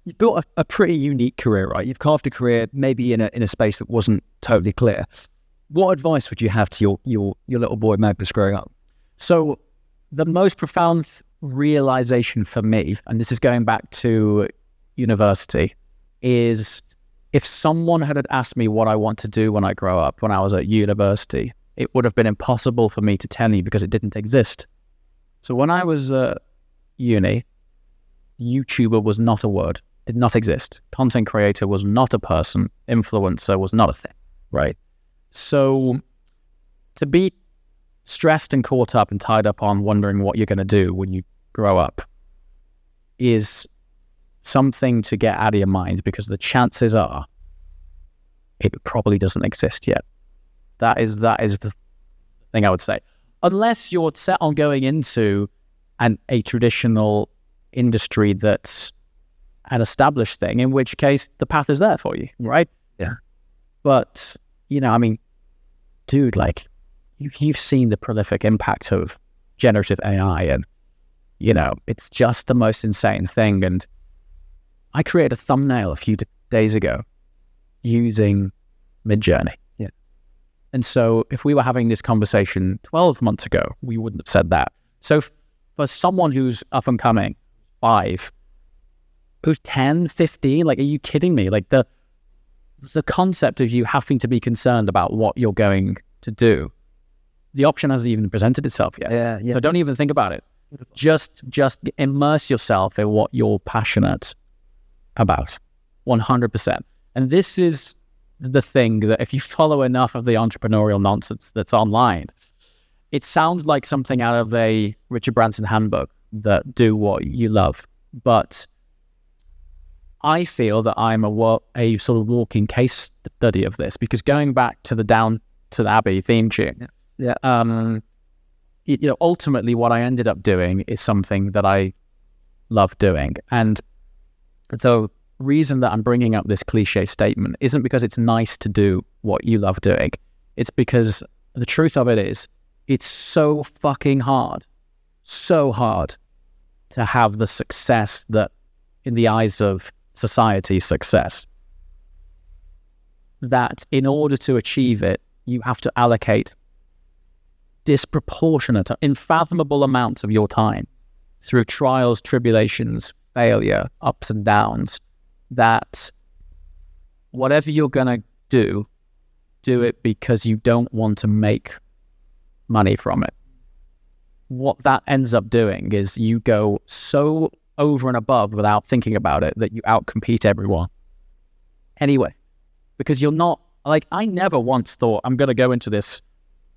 You've built a pretty unique career, right? You've carved a career maybe in a space that wasn't totally clear. What advice would you have to your little boy Magnus growing up? So the most profound realization for me, and this is going back to university, is if someone had asked me what I want to do when I grow up, when I was at university, it would have been impossible for me to tell you because it didn't exist. So when I was at uni, YouTuber was not a word, did not exist. Content creator was not a person. Influencer was not a thing, right? So to be stressed and caught up and tied up on wondering what you're going to do when you grow up is something to get out of your mind, because the chances are it probably doesn't exist yet. That is the thing I would say. Unless you're set on going into a traditional industry that's an established thing, in which case the path is there for you, right? Yeah. But, I mean, dude, like, you've seen the prolific impact of generative AI, and, it's just the most insane thing. And I created a thumbnail a few days ago using Midjourney. Yeah. And so if we were having this conversation 12 months ago, we wouldn't have said that. So for someone who's up and coming, 5, who's 10, 15, like, are you kidding me? Like, the concept of you having to be concerned about what you're going to do, the option hasn't even presented itself yet. Yeah. So don't even think about it. Just immerse yourself in what you're passionate about, 100%. And this is the thing that if you follow enough of the entrepreneurial nonsense that's online, it sounds like something out of a Richard Branson handbook, that do what you love. But I feel that I'm a sort of walking case study of this, because going back to the Down to the Abbey theme tune, ultimately what I ended up doing is something that I love doing. And the reason that I'm bringing up this cliche statement isn't because it's nice to do what you love doing. It's because the truth of it is, it's so fucking hard, to have the success that, in the eyes of society, success, that in order to achieve it, you have to allocate disproportionate, unfathomable amounts of your time through trials, tribulations, failure, ups and downs, that whatever you're going to do it because you don't want to make money from it. What that ends up doing is you go so over and above without thinking about it that you outcompete everyone anyway, because you're not, like, I never once thought I'm going to go into this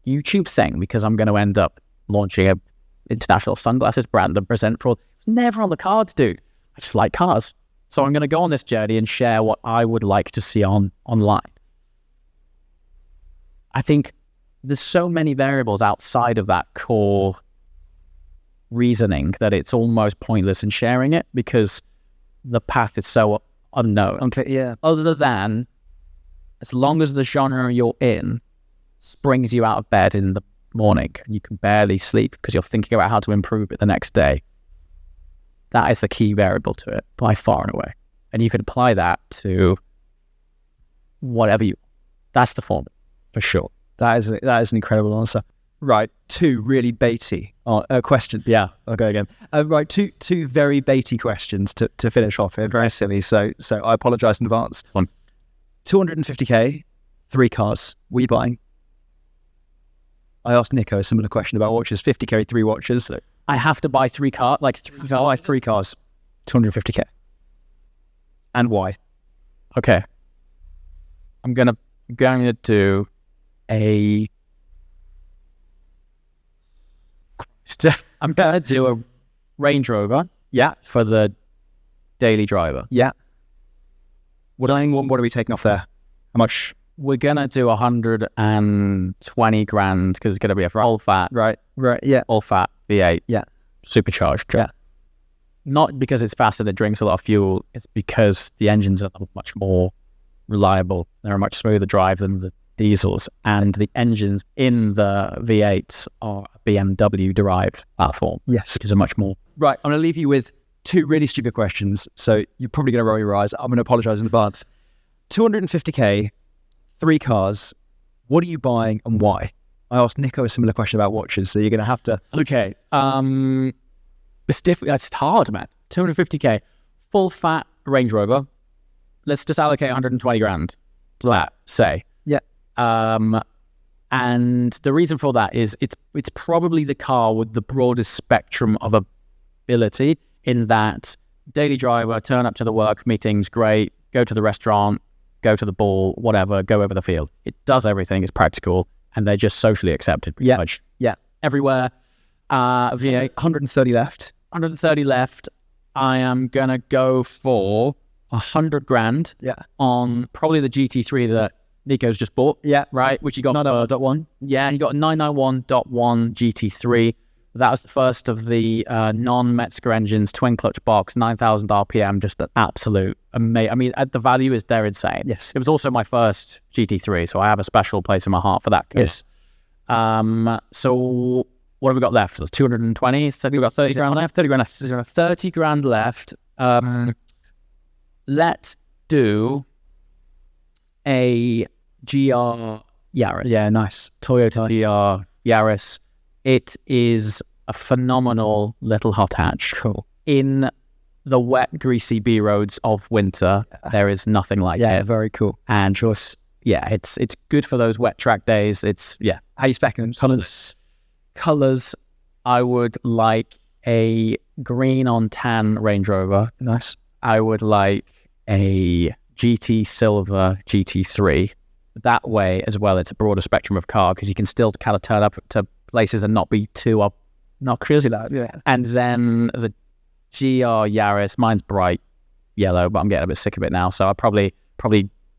YouTube thing because I'm going to end up launching a international sunglasses brand and present for all. It's never on the cards, dude. I just like cars. So I'm going to go on this journey and share what I would like to see online. I think there's so many variables outside of that core reasoning that it's almost pointless in sharing it, because the path is so unknown. Okay, yeah. Other than, as long as the genre you're in springs you out of bed in the morning and you can barely sleep because you're thinking about how to improve it the next day, that is the key variable to it by far and away. And you can apply that to whatever that's the formula for sure. That is an incredible answer. Right, 2 really baity questions. Yeah, I'll go again. Right, two very baity questions to finish off here. Very silly, so I apologise in advance. 250k, 3 cars. What are you buying? I asked Nico a similar question about watches. 50k, 3 watches. So I have to buy 3 cars, like 3 cars. Buy 3 cars, 250k. And why? Okay, I'm going to do a Range Rover. Yeah. For the daily driver. Yeah. What are we taking off there? How much? We're going to do 120 grand because it's going to be a full fat. Right. Yeah. Full fat V8. Yeah. Supercharged. Yeah. Not because it's faster and it drinks a lot of fuel. It's because the engines are much more reliable. They're a much smoother drive than the diesels, and the engines in the V8s are a BMW derived platform. Yes. Which is a much more. Right. I'm going to leave you with 2 really stupid questions. So you're probably going to roll your eyes. I'm going to apologise in advance. 250k, 3 cars. What are you buying and why? I asked Nico a similar question about watches, so you're going to have to. Okay. It's hard, man. 250k, full fat Range Rover. Let's just allocate 120 grand to that, say. Yeah. And the reason for that is it's probably the car with the broadest spectrum of ability, in that daily driver, turn up to the work meetings, great, go to the restaurant, go to the ball, whatever, go over the field. It does everything, it's practical, and they're just socially accepted pretty much. Yeah. Everywhere. V8. 130 left. 130 left. I am going to go for 100 grand on probably the GT3 that Nico's just bought. Yeah. Right? Which he got 991.1. Yeah, he got a 991.1 GT3. That was the first of the non-Metzger engines, twin clutch box, 9,000 RPM, just an absolute amazing. I mean, the value is, they're insane. Yes. It was also my first GT3, so I have a special place in my heart for that. Yes. So what have we got left? It was 220, so we've got 30 grand left. 30 grand left. 30 grand left. Let's do a GR Yaris. Yeah, nice. Toyota GR Yaris. It is a phenomenal little hot hatch. Cool. In the wet, greasy B roads of winter, there is nothing like it. Yeah, very cool. And just, it's good for those wet track days. It's, How you specking them? Colours, I would like a green on tan Range Rover. Nice. I would like a GT Silver GT3. That way, as well, it's a broader spectrum of car, because you can still kind of turn up to places and not be too not crazy loud. Yeah. And then the GR Yaris, mine's bright yellow, but I'm getting a bit sick of it now, so I'll probably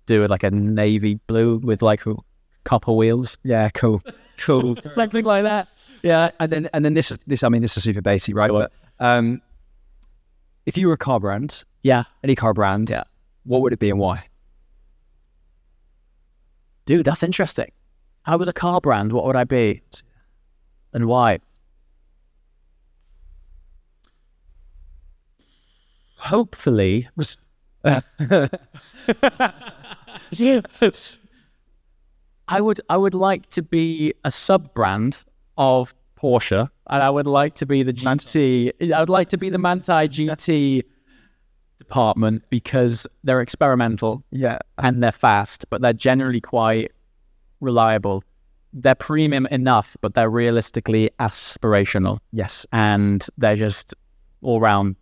do it like a navy blue with like copper wheels. Yeah, cool. Something like that. Yeah, and then this is super basic, right? But if you were a car brand, any car brand, what would it be and why? Dude, that's interesting. I was a car brand, what would I be? And why? Hopefully, I would like to be a sub-brand of Porsche, and I would like to be the GT. I would like to be the Manti GT department, because they're experimental, and they're fast, but they're generally quite reliable. They're premium enough, but they're realistically aspirational. Yes, and they're just all round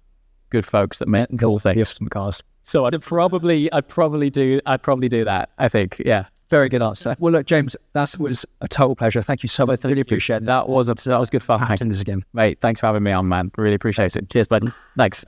good folks that make cool things. Some cars. So I'd probably do that. I think, Very good answer. Well, look, James, that was a total pleasure. Thank you so much. I really appreciate it. That was good fun. Thanks again, mate. Thanks for having me on, man. Really appreciate it. Cheers, bud. Thanks.